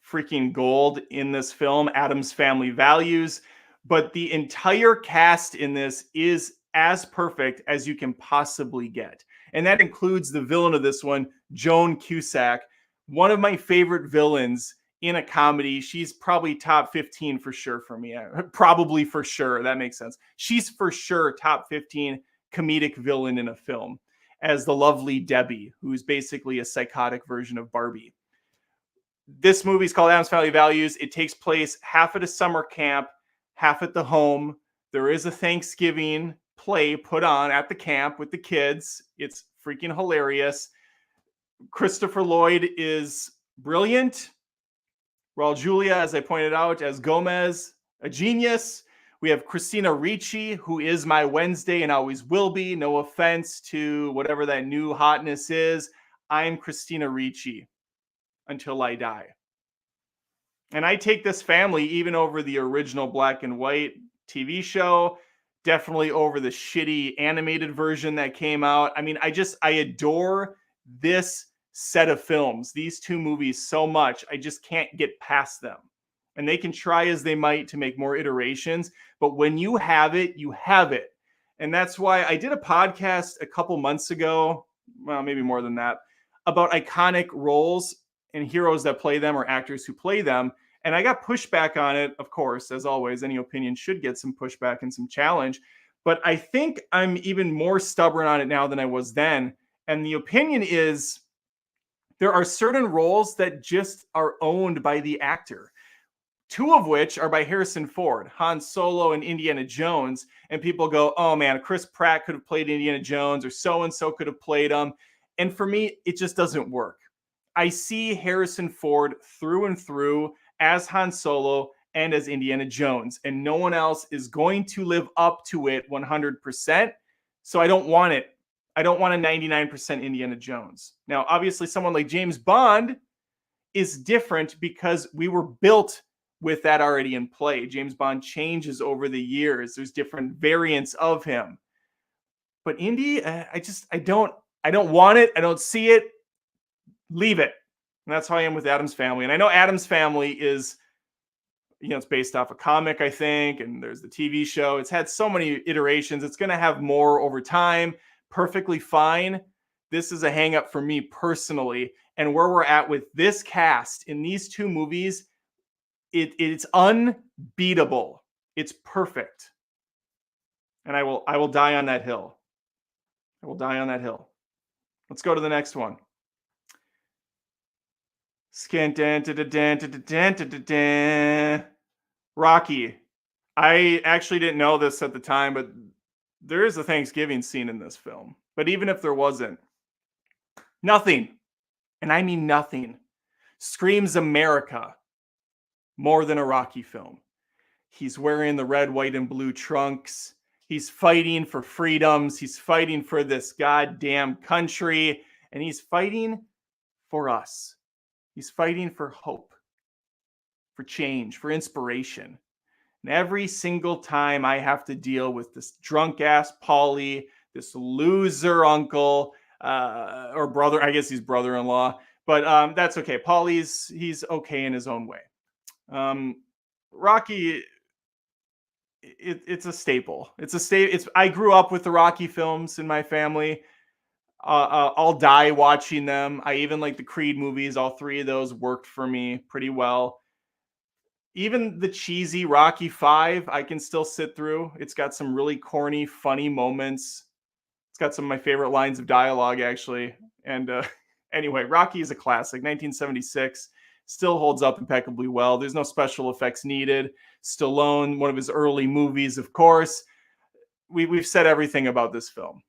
freaking gold in this film, Addams Family Values, but the entire cast in this is as perfect as you can possibly get. And that includes the villain of this one, Joan Cusack, one of my favorite villains in a comedy. She's probably top 15 for sure for me. Probably for sure. That makes sense. She's for sure top 15 comedic villain in a film as the lovely Debbie, who's basically a psychotic version of Barbie. This movie is called Addams Family Values. It takes place half at a summer camp, half at the home. There is a Thanksgiving play put on at the camp with the kids. It's freaking hilarious. Christopher Lloyd is brilliant. Raul Julia, as I pointed out, as Gomez, a genius. We have Christina Ricci, who is my Wednesday and always will be. No offense to whatever that new hotness is. I'm Christina Ricci until I die. And I take this family even over the original black and white TV show, definitely over the shitty animated version that came out. I mean, I adore this set of films, these two movies so much. I just can't get past them. And they can try as they might to make more iterations, but when you have it, you have it. And that's why I did a podcast a couple months ago, well, maybe more than that, about iconic roles and heroes that play them or actors who play them. And I got pushback on it, of course, as always. Any opinion should get some pushback and some challenge. But I think I'm even more stubborn on it now than I was then. And the opinion is there are certain roles that just are owned by the actor. Two of which are by Harrison Ford, Han Solo and Indiana Jones. And people go, oh man, Chris Pratt could have played Indiana Jones or so-and-so could have played him. And for me, it just doesn't work. I see Harrison Ford through and through as Han Solo and as Indiana Jones. And no one else is going to live up to it 100%. So I don't want it. I don't want a 99% Indiana Jones. Now, obviously, someone like James Bond is different because we were built with that already in play. James Bond changes over the years. There's different variants of him. But Indy, I don't want it. I don't see it. Leave it. And that's how I am with Addams Family. And I know Addams Family is, it's based off a comic, I think, and there's the TV show. It's had so many iterations. It's going to have more over time. Perfectly fine. This is a hang up for me personally. And where we're at with this cast in these two movies, it's unbeatable. It's perfect. And I will die on that hill. I will die on that hill. Let's go to the next one. Rocky. I actually didn't know this at the time, but there is a Thanksgiving scene in this film. But even if there wasn't, nothing, and I mean nothing, screams America more than a Rocky film. He's wearing the red, white, and blue trunks. He's fighting for freedoms. He's fighting for this goddamn country, and he's fighting for us. He's fighting for hope, for change, for inspiration. And every single time I have to deal with this drunk ass Paulie, this loser uncle or brother, I guess he's brother-in-law, but that's okay. He's okay in his own way. Rocky, it's a staple. I grew up with the Rocky films in my family. I'll die watching them. I even like the Creed movies. All three of those worked for me pretty well. Even the cheesy Rocky 5, I can still sit through. It's got some really corny, funny moments. It's got some of my favorite lines of dialogue, actually. And anyway, Rocky is a classic. 1976, still holds up impeccably well. There's no special effects needed. Stallone, one of his early movies, of course. We've said everything about this film.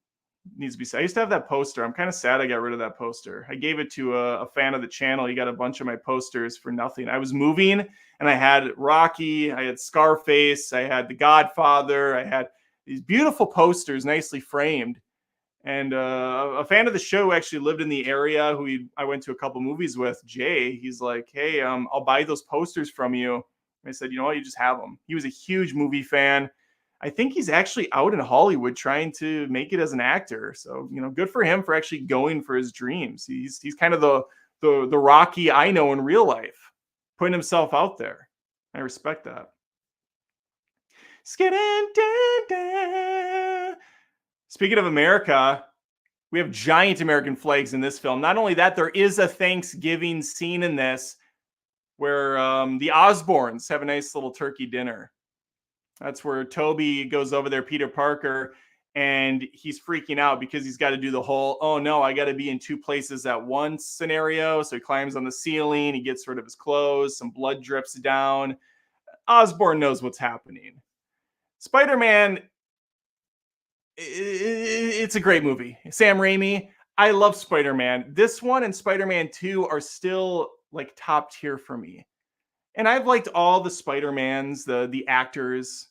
Needs to be said. I used to have that poster. I'm kind of sad I got rid of that poster. I gave it to a fan of the channel. He got a bunch of my posters for nothing. I was moving and I had Rocky, I had Scarface, I had The Godfather, I had these beautiful posters, nicely framed. And a fan of the show who actually lived in the area, I went to a couple movies with, Jay, he's like, hey, I'll buy those posters from you. And I said, you know what, you just have them. He was a huge movie fan. I think he's actually out in Hollywood trying to make it as an actor. So, good for him for actually going for his dreams. He's kind of the Rocky I know in real life, putting himself out there. I respect that. Speaking of America, we have giant American flags in this film. Not only that, there is a Thanksgiving scene in this where the Osbournes have a nice little turkey dinner. That's where Toby goes over there, Peter Parker, and he's freaking out because he's got to do the whole, oh no, I got to be in two places at once scenario. So he climbs on the ceiling, he gets rid of his clothes, some blood drips down. Osborn knows what's happening. Spider-Man, it's a great movie. Sam Raimi, I love Spider-Man. This one and Spider-Man 2 are still like top tier for me. And I've liked all the Spider-Mans, the actors,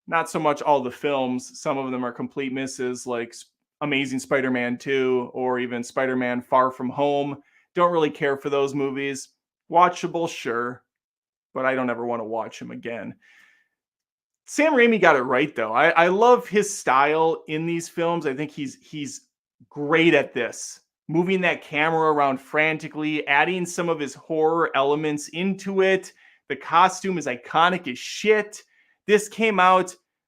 not so much all the films. Some of them are complete misses, like Amazing Spider-Man 2 or even Spider-Man Far From Home. Don't really care for those movies. Watchable, sure, but I don't ever want to watch him again. Sam Raimi got it right, though. I love his style in these films. I think he's great at this. Moving that camera around frantically, adding some of his horror elements into it. The costume is iconic as shit.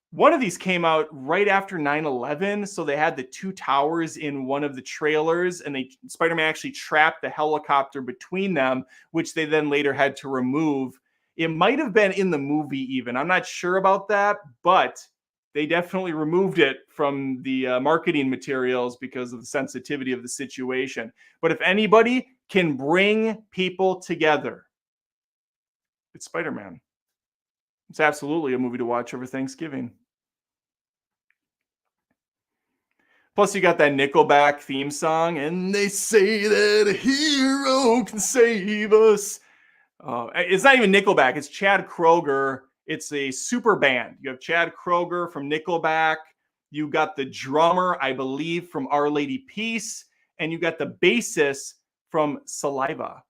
One of these came out right after 9/11, so they had the two towers in one of the trailers, and Spider-Man actually trapped the helicopter between them, which they then later had to remove. It might have been in the movie even. I'm not sure about that, but they definitely removed it from the marketing materials because of the sensitivity of the situation. But if anybody can bring people together, it's Spider-Man. It's absolutely a movie to watch over Thanksgiving. Plus, you got that Nickelback theme song, and they say that a hero can save us. It's not even Nickelback. It's Chad Kroeger. It's a super band. You have Chad Kroeger from Nickelback. You got the drummer, I believe, from Our Lady Peace. And you got the bassist from Saliva.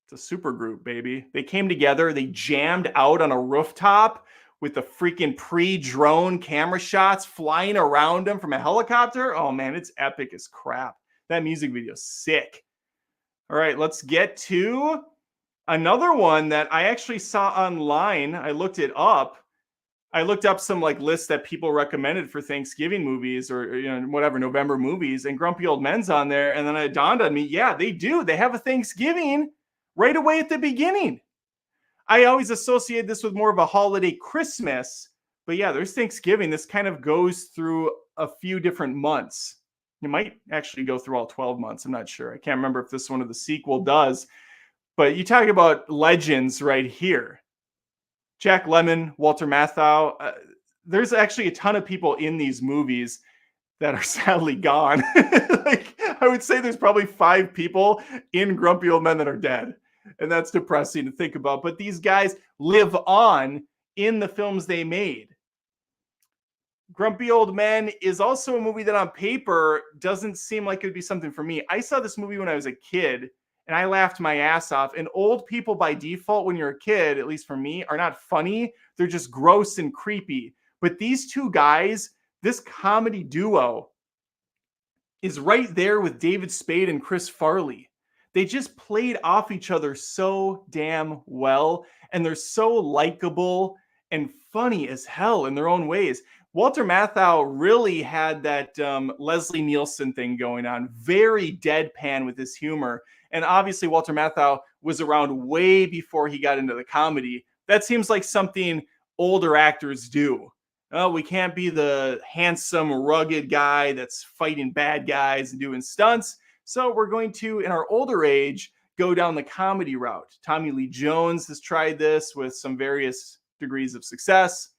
It's a super group, baby. They came together. They jammed out on a rooftop with the freaking pre-drone camera shots flying around them from a helicopter. Oh, man, it's epic as crap. That music video is sick. All right, let's get to another one that I actually saw online. I looked it up. I looked up some lists that people recommended for Thanksgiving movies or whatever, November movies, and Grumpy Old Men's on there. And then it dawned on me, yeah, they do. They have a Thanksgiving right away at the beginning. I always associate this with more of a holiday Christmas, but yeah, there's Thanksgiving. This kind of goes through a few different months. It might actually go through all 12 months. I'm not sure. I can't remember if this one of the sequel does. But you talk about legends right here. Jack Lemmon, Walter Matthau. There's actually a ton of people in these movies that are sadly gone. I would say there's probably 5 people in Grumpy Old Men that are dead. And that's depressing to think about. But these guys live on in the films they made. Grumpy Old Men is also a movie that on paper doesn't seem like it would be something for me. I saw this movie when I was a kid, and I laughed my ass off. And old people by default, when you're a kid, at least for me, are not funny. They're just gross and creepy. But these two guys, this comedy duo, is right there with David Spade and Chris Farley. They just played off each other so damn well. And they're so likable and funny as hell in their own ways. Walter Matthau really had that Leslie Nielsen thing going on. Very deadpan with his humor. And obviously, Walter Matthau was around way before he got into the comedy. That seems like something older actors do. Oh, we can't be the handsome, rugged guy that's fighting bad guys and doing stunts. So we're going to, in our older age, go down the comedy route. Tommy Lee Jones has tried this with some various degrees of success.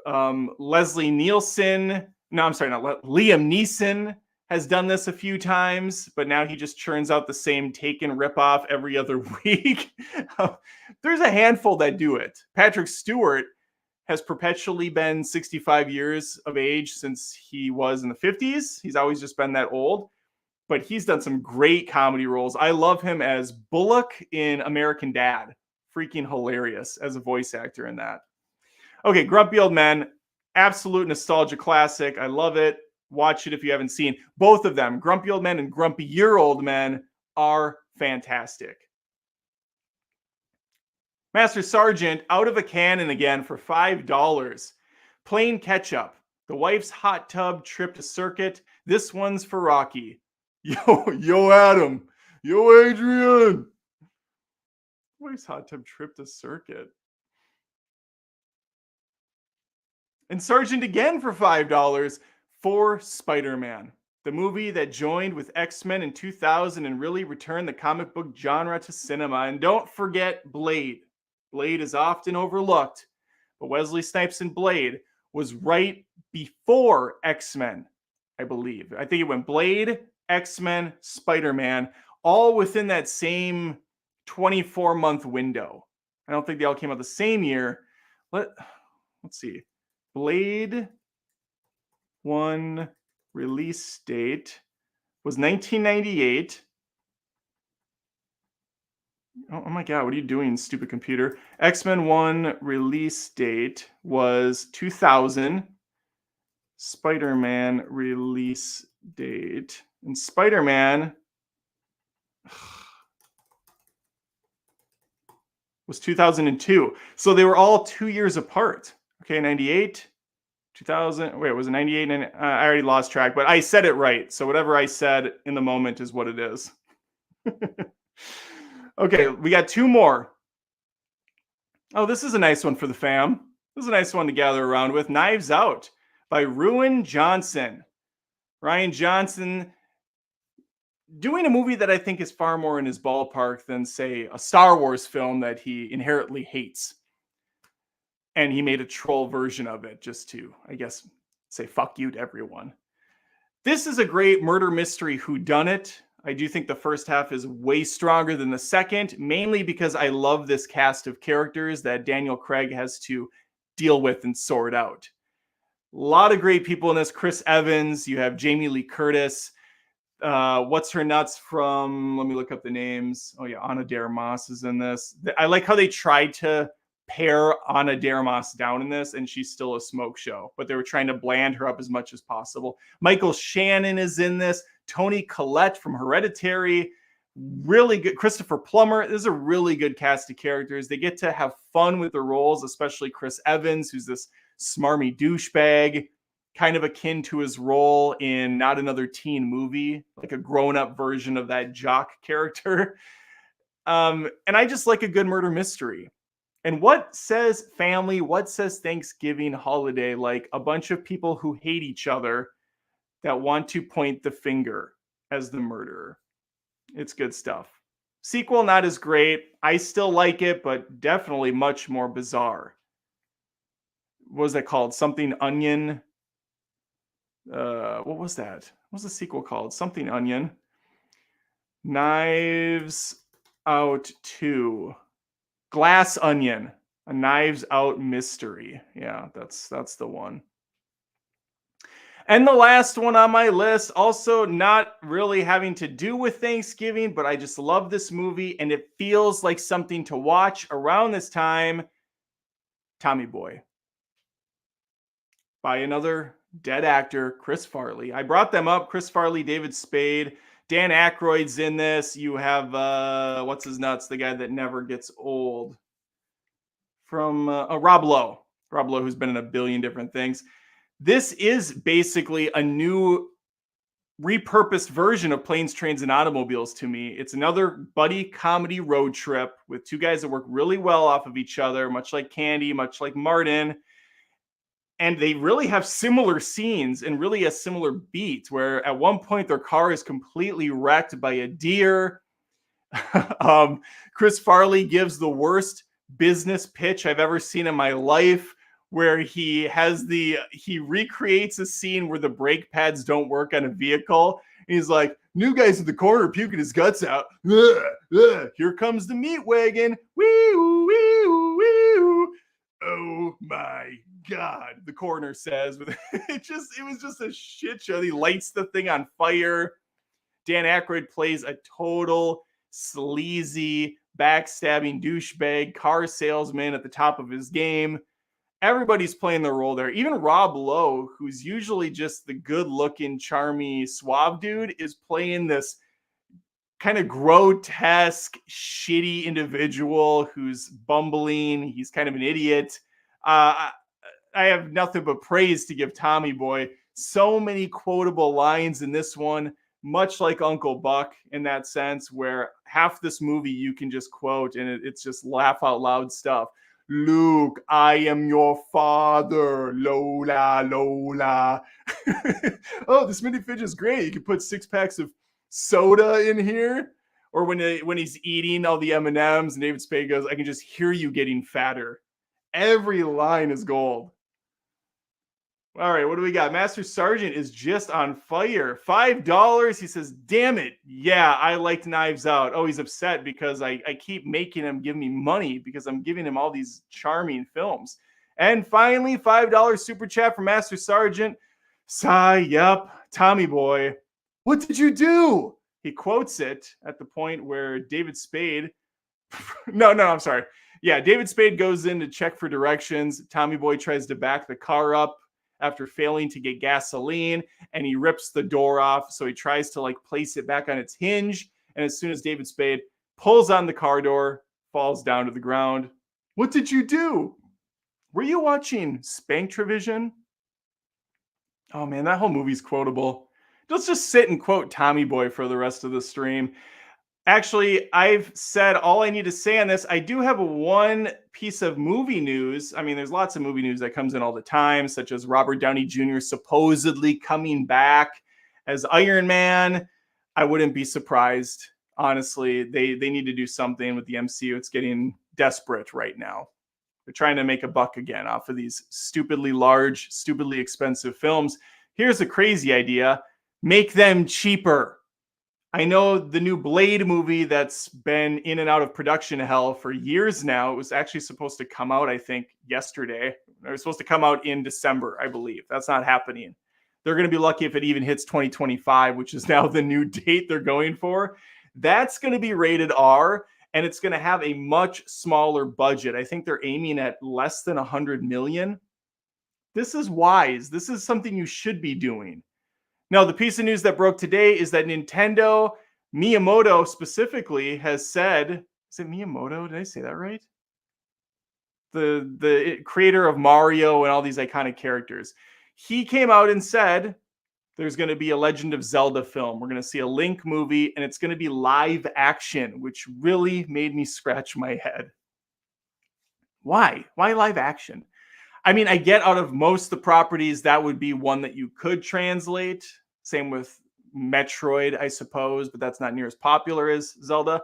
Leslie Nielsen, no, I'm sorry, not Liam Neeson has done this a few times, but now he just churns out the same Taken ripoff every other week. There's a handful that do it. Patrick Stewart has perpetually been 65 years of age since he was in the 50s. He's always just been that old, but he's done some great comedy roles. I love him as Bullock in American Dad. Freaking hilarious as a voice actor in that. Okay, Grumpy Old Men, absolute nostalgia classic. I love it. Watch it if you haven't seen. Both of them, Grumpy Old Men and Grumpy Year Old Men, are fantastic. Master Sergeant, out of a cannon again for $5. Plain ketchup. The wife's hot tub tripped a circuit. This one's for Rocky. Yo, Adam. Yo, Adrian. Wife's hot tub tripped a circuit. And Sergeant again for $5 for Spider-Man, the movie that joined with X-Men in 2000 and really returned the comic book genre to cinema. And don't forget Blade. Blade is often overlooked, but Wesley Snipes in Blade was right before X-Men, I believe. I think it went Blade, X-Men, Spider-Man, all within that same 24-month window. I don't think they all came out the same year. Let's see. Blade 1 release date was 1998. Oh my God, what are you doing, stupid computer? X-Men 1 release date was 2000. Spider-Man release date. And Spider-Man was 2002. So they were all 2 years apart. Okay, 98, 2000. Wait, was it 98? I already lost track, but I said it right. So whatever I said in the moment is what it is. Okay, we got two more. Oh, this is a nice one for the fam. This is a nice one to gather around with. Knives Out by Rian Johnson. Rian Johnson doing a movie that I think is far more in his ballpark than, say, a Star Wars film that he inherently hates. And he made a troll version of it just to, I guess, say fuck you to everyone. This is a great murder mystery whodunit. I do think the first half is way stronger than the second, mainly because I love this cast of characters that Daniel Craig has to deal with and sort out. A lot of great people in this. Chris Evans, you have Jamie Lee Curtis. What's her nuts from, let me look up the names. Oh yeah, Ana de Armas is in this. I like how they tried to pare Ana de Armas down in this, and she's still a smoke show, but they were trying to bland her up as much as possible. Michael Shannon is in this. Toni Collette from Hereditary, really good. Christopher Plummer. This is a really good cast of characters. They get to have fun with the roles, especially Chris Evans, who's this smarmy douchebag, kind of akin to his role in Not Another Teen Movie, like a grown-up version of that jock character. And I just like a good murder mystery. And what says family, what says Thanksgiving holiday, like a bunch of people who hate each other that want to point the finger as the murderer? It's good stuff. Sequel, not as great. I still like it, but definitely much more bizarre. What was that called? Something Onion. What was that? What was the sequel called? Something Onion. Knives Out 2. Glass Onion. A Knives Out mystery. Yeah, that's the one. And the last one on my list, also not really having to do with Thanksgiving, but I just love this movie and it feels like something to watch around this time. Tommy Boy. By another dead actor, Chris Farley. I brought them up. Chris Farley, David Spade, Dan Aykroyd's in this. You have, what's his nuts? The guy that never gets old. From Rob Lowe. Rob Lowe, who's been in a billion different things. This is basically a new repurposed version of Planes, Trains, and Automobiles to me. It's another buddy comedy road trip with two guys that work really well off of each other, much like Candy, much like Martin. And they really have similar scenes and really a similar beat where at one point their car is completely wrecked by a deer. um, Chris Farley gives the worst business pitch I've ever seen in my life, where he recreates a scene where the brake pads don't work on a vehicle. And he's like, new guy's in the corner puking his guts out. Ugh, ugh. Here comes the meat wagon. Wee-oo, wee-oo, wee-oo. Oh my God, the coroner says. It was just a shit show. He lights the thing on fire. Dan Aykroyd plays a total sleazy, backstabbing douchebag, car salesman at the top of his game. Everybody's playing their role there. Even Rob Lowe, who's usually just the good-looking, charmy, suave dude, is playing this kind of grotesque, shitty individual who's bumbling. He's kind of an idiot. I have nothing but praise to give Tommy Boy. So many quotable lines in this one, much like Uncle Buck in that sense, where half this movie you can just quote and it's just laugh out loud stuff. Luke, I am your father. Lola, Lola. Oh, this minifig is great. You can put 6 packs of soda in here. Or when he's eating all the M&Ms and David Spade goes, I can just hear you getting fatter. Every line is gold. All right, what do we got? Master Sergeant is just on fire. $5. He says, damn it. Yeah, I liked Knives Out. Oh, he's upset because I keep making him give me money because I'm giving him all these charming films. And finally, $5 super chat from Master Sergeant. Sigh, yep, Tommy Boy. What did you do? He quotes it at the point where David Spade. No, I'm sorry. Yeah, David Spade goes in to check for directions. Tommy Boy tries to back the car up after failing to get gasoline, and he rips the door off. So he tries to place it back on its hinge. And as soon as David Spade pulls on the car door, falls down to the ground. What did you do? Were you watching Spanktravision? Oh man, that whole movie's quotable. Let's just sit and quote Tommy Boy for the rest of the stream. Actually, I've said all I need to say on this. I do have one piece of movie news. I mean, there's lots of movie news that comes in all the time, such as Robert Downey Jr. supposedly coming back as Iron Man. I wouldn't be surprised. Honestly, they need to do something with the MCU. It's getting desperate right now. They're trying to make a buck again off of these stupidly large, stupidly expensive films. Here's a crazy idea. Make them cheaper. I know the new Blade movie that's been in and out of production hell for years now. It was actually supposed to come out, I think, yesterday. It was supposed to come out in December, I believe. That's not happening. They're going to be lucky if it even hits 2025, which is now the new date they're going for. That's going to be rated R, and it's going to have a much smaller budget. I think they're aiming at less than $100 million. This is wise. This is something you should be doing. Now, the piece of news that broke today is that Nintendo, Miyamoto specifically, has said, is it Miyamoto? Did I say that right? The creator of Mario and all these iconic characters. He came out and said there's going to be a Legend of Zelda film. We're going to see a Link movie, and it's going to be live action, which really made me scratch my head. Why? Why live action? I mean, I get out of most of the properties, that would be one that you could translate. Same with Metroid, I suppose, but that's not near as popular as Zelda.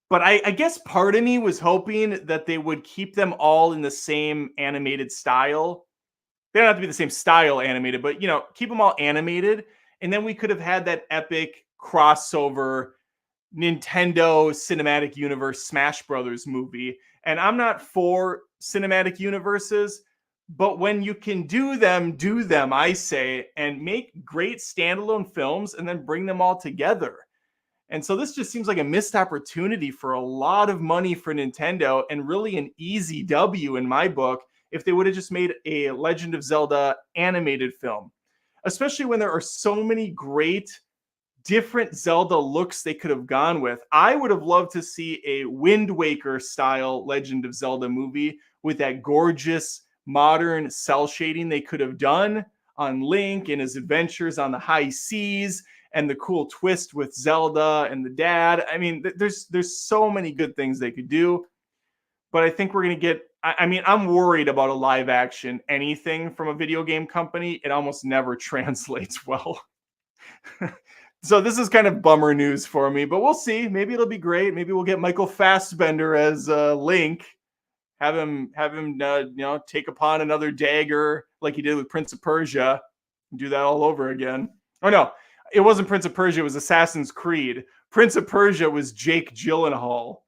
But I guess part of me was hoping that they would keep them all in the same animated style. They don't have to be the same style animated, but, keep them all animated. And then we could have had that epic crossover Nintendo Cinematic Universe Smash Brothers movie. And I'm not for cinematic universes, but when you can do them, I say, and make great standalone films and then bring them all together. And so this just seems like a missed opportunity for a lot of money for Nintendo, and really an easy W in my book if they would have just made a Legend of Zelda animated film, especially when there are so many great different Zelda looks they could have gone with. I would have loved to see a Wind Waker style Legend of Zelda movie with that gorgeous modern cell shading they could have done on Link and his adventures on the high seas, and the cool twist with Zelda and the dad. I mean, there's so many good things they could do, but I think we're going to get, I'm worried about a live action anything from a video game company. It almost never translates well. So this is kind of bummer news for me, but we'll see. Maybe it'll be great. Maybe we'll get Michael Fassbender as Link. Have him take upon another dagger like he did with Prince of Persia. Do that all over again. Oh no, it wasn't Prince of Persia. It was Assassin's Creed. Prince of Persia was Jake Gyllenhaal.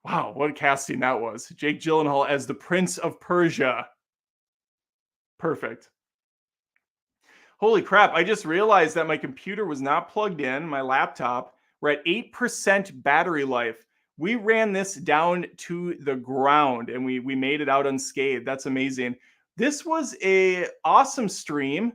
Wow, what a casting that was. Jake Gyllenhaal as the Prince of Persia. Perfect. Holy crap, I just realized that my computer was not plugged in, my laptop. We're at 8% battery life. We ran this down to the ground and we made it out unscathed. That's amazing. This was a awesome stream.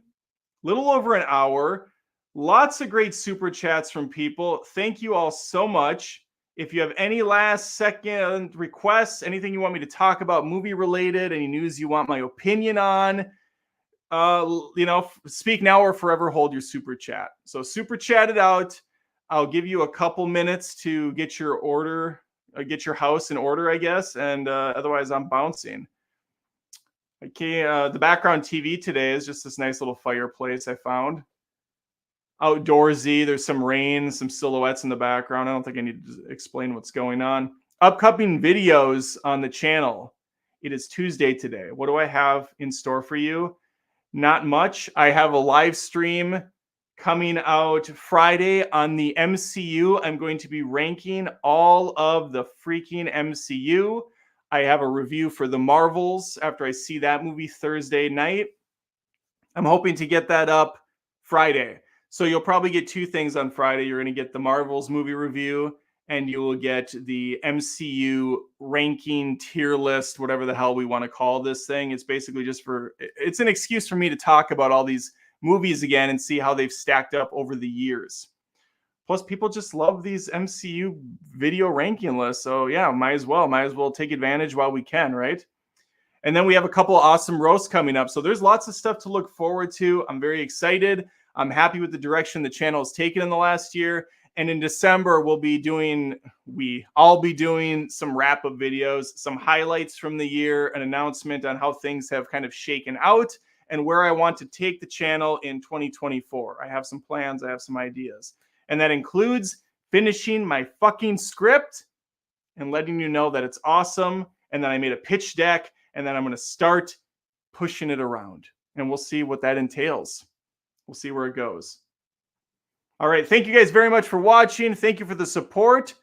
Little over an hour. Lots of great super chats from people. Thank you all so much. If you have any last second requests, anything you want me to talk about movie related, any news you want my opinion on, speak now or forever hold your super chat. So super chat it out. I'll give you a couple minutes to get your order, get your house in order, I guess. And otherwise I'm bouncing. Okay, the background TV today is just this nice little fireplace I found. Outdoorsy, there's some rain, some silhouettes in the background. I don't think I need to explain what's going on. Upcoming videos on the channel. It is Tuesday today. What do I have in store for you? Not much. I have a live stream coming out Friday on the MCU. I'm going to be ranking all of the freaking MCU. I have a review for the Marvels after I see that movie Thursday night. I'm hoping to get that up Friday. So you'll probably get two things on Friday. You're going to get the Marvels movie review and you will get the MCU ranking tier list, whatever the hell we want to call this thing. It's basically just it's an excuse for me to talk about all these movies again and see how they've stacked up over the years. Plus, people just love these MCU video ranking lists. So yeah, might as well take advantage while we can, right? And then we have a couple of awesome roasts coming up. So there's lots of stuff to look forward to. I'm very excited. I'm happy with the direction the channel has taken in the last year. And in December, I'll be doing some wrap-up videos, some highlights from the year, an announcement on how things have kind of shaken out and where I want to take the channel in 2024. I have some plans, I have some ideas. And that includes finishing my fucking script and letting you know that it's awesome and that I made a pitch deck and then I'm going to start pushing it around. And we'll see what that entails. We'll see where it goes. All right. Thank you guys very much for watching. Thank you for the support.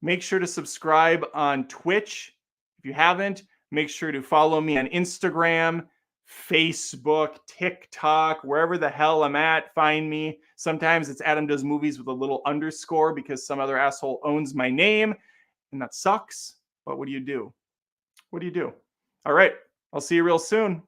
Make sure to subscribe on Twitch. If you haven't, make sure to follow me on Instagram, Facebook, TikTok, wherever the hell I'm at. Find me. Sometimes it's Adam Does Movies with a little underscore because some other asshole owns my name. And that sucks. But what do you do? What do you do? All right. I'll see you real soon.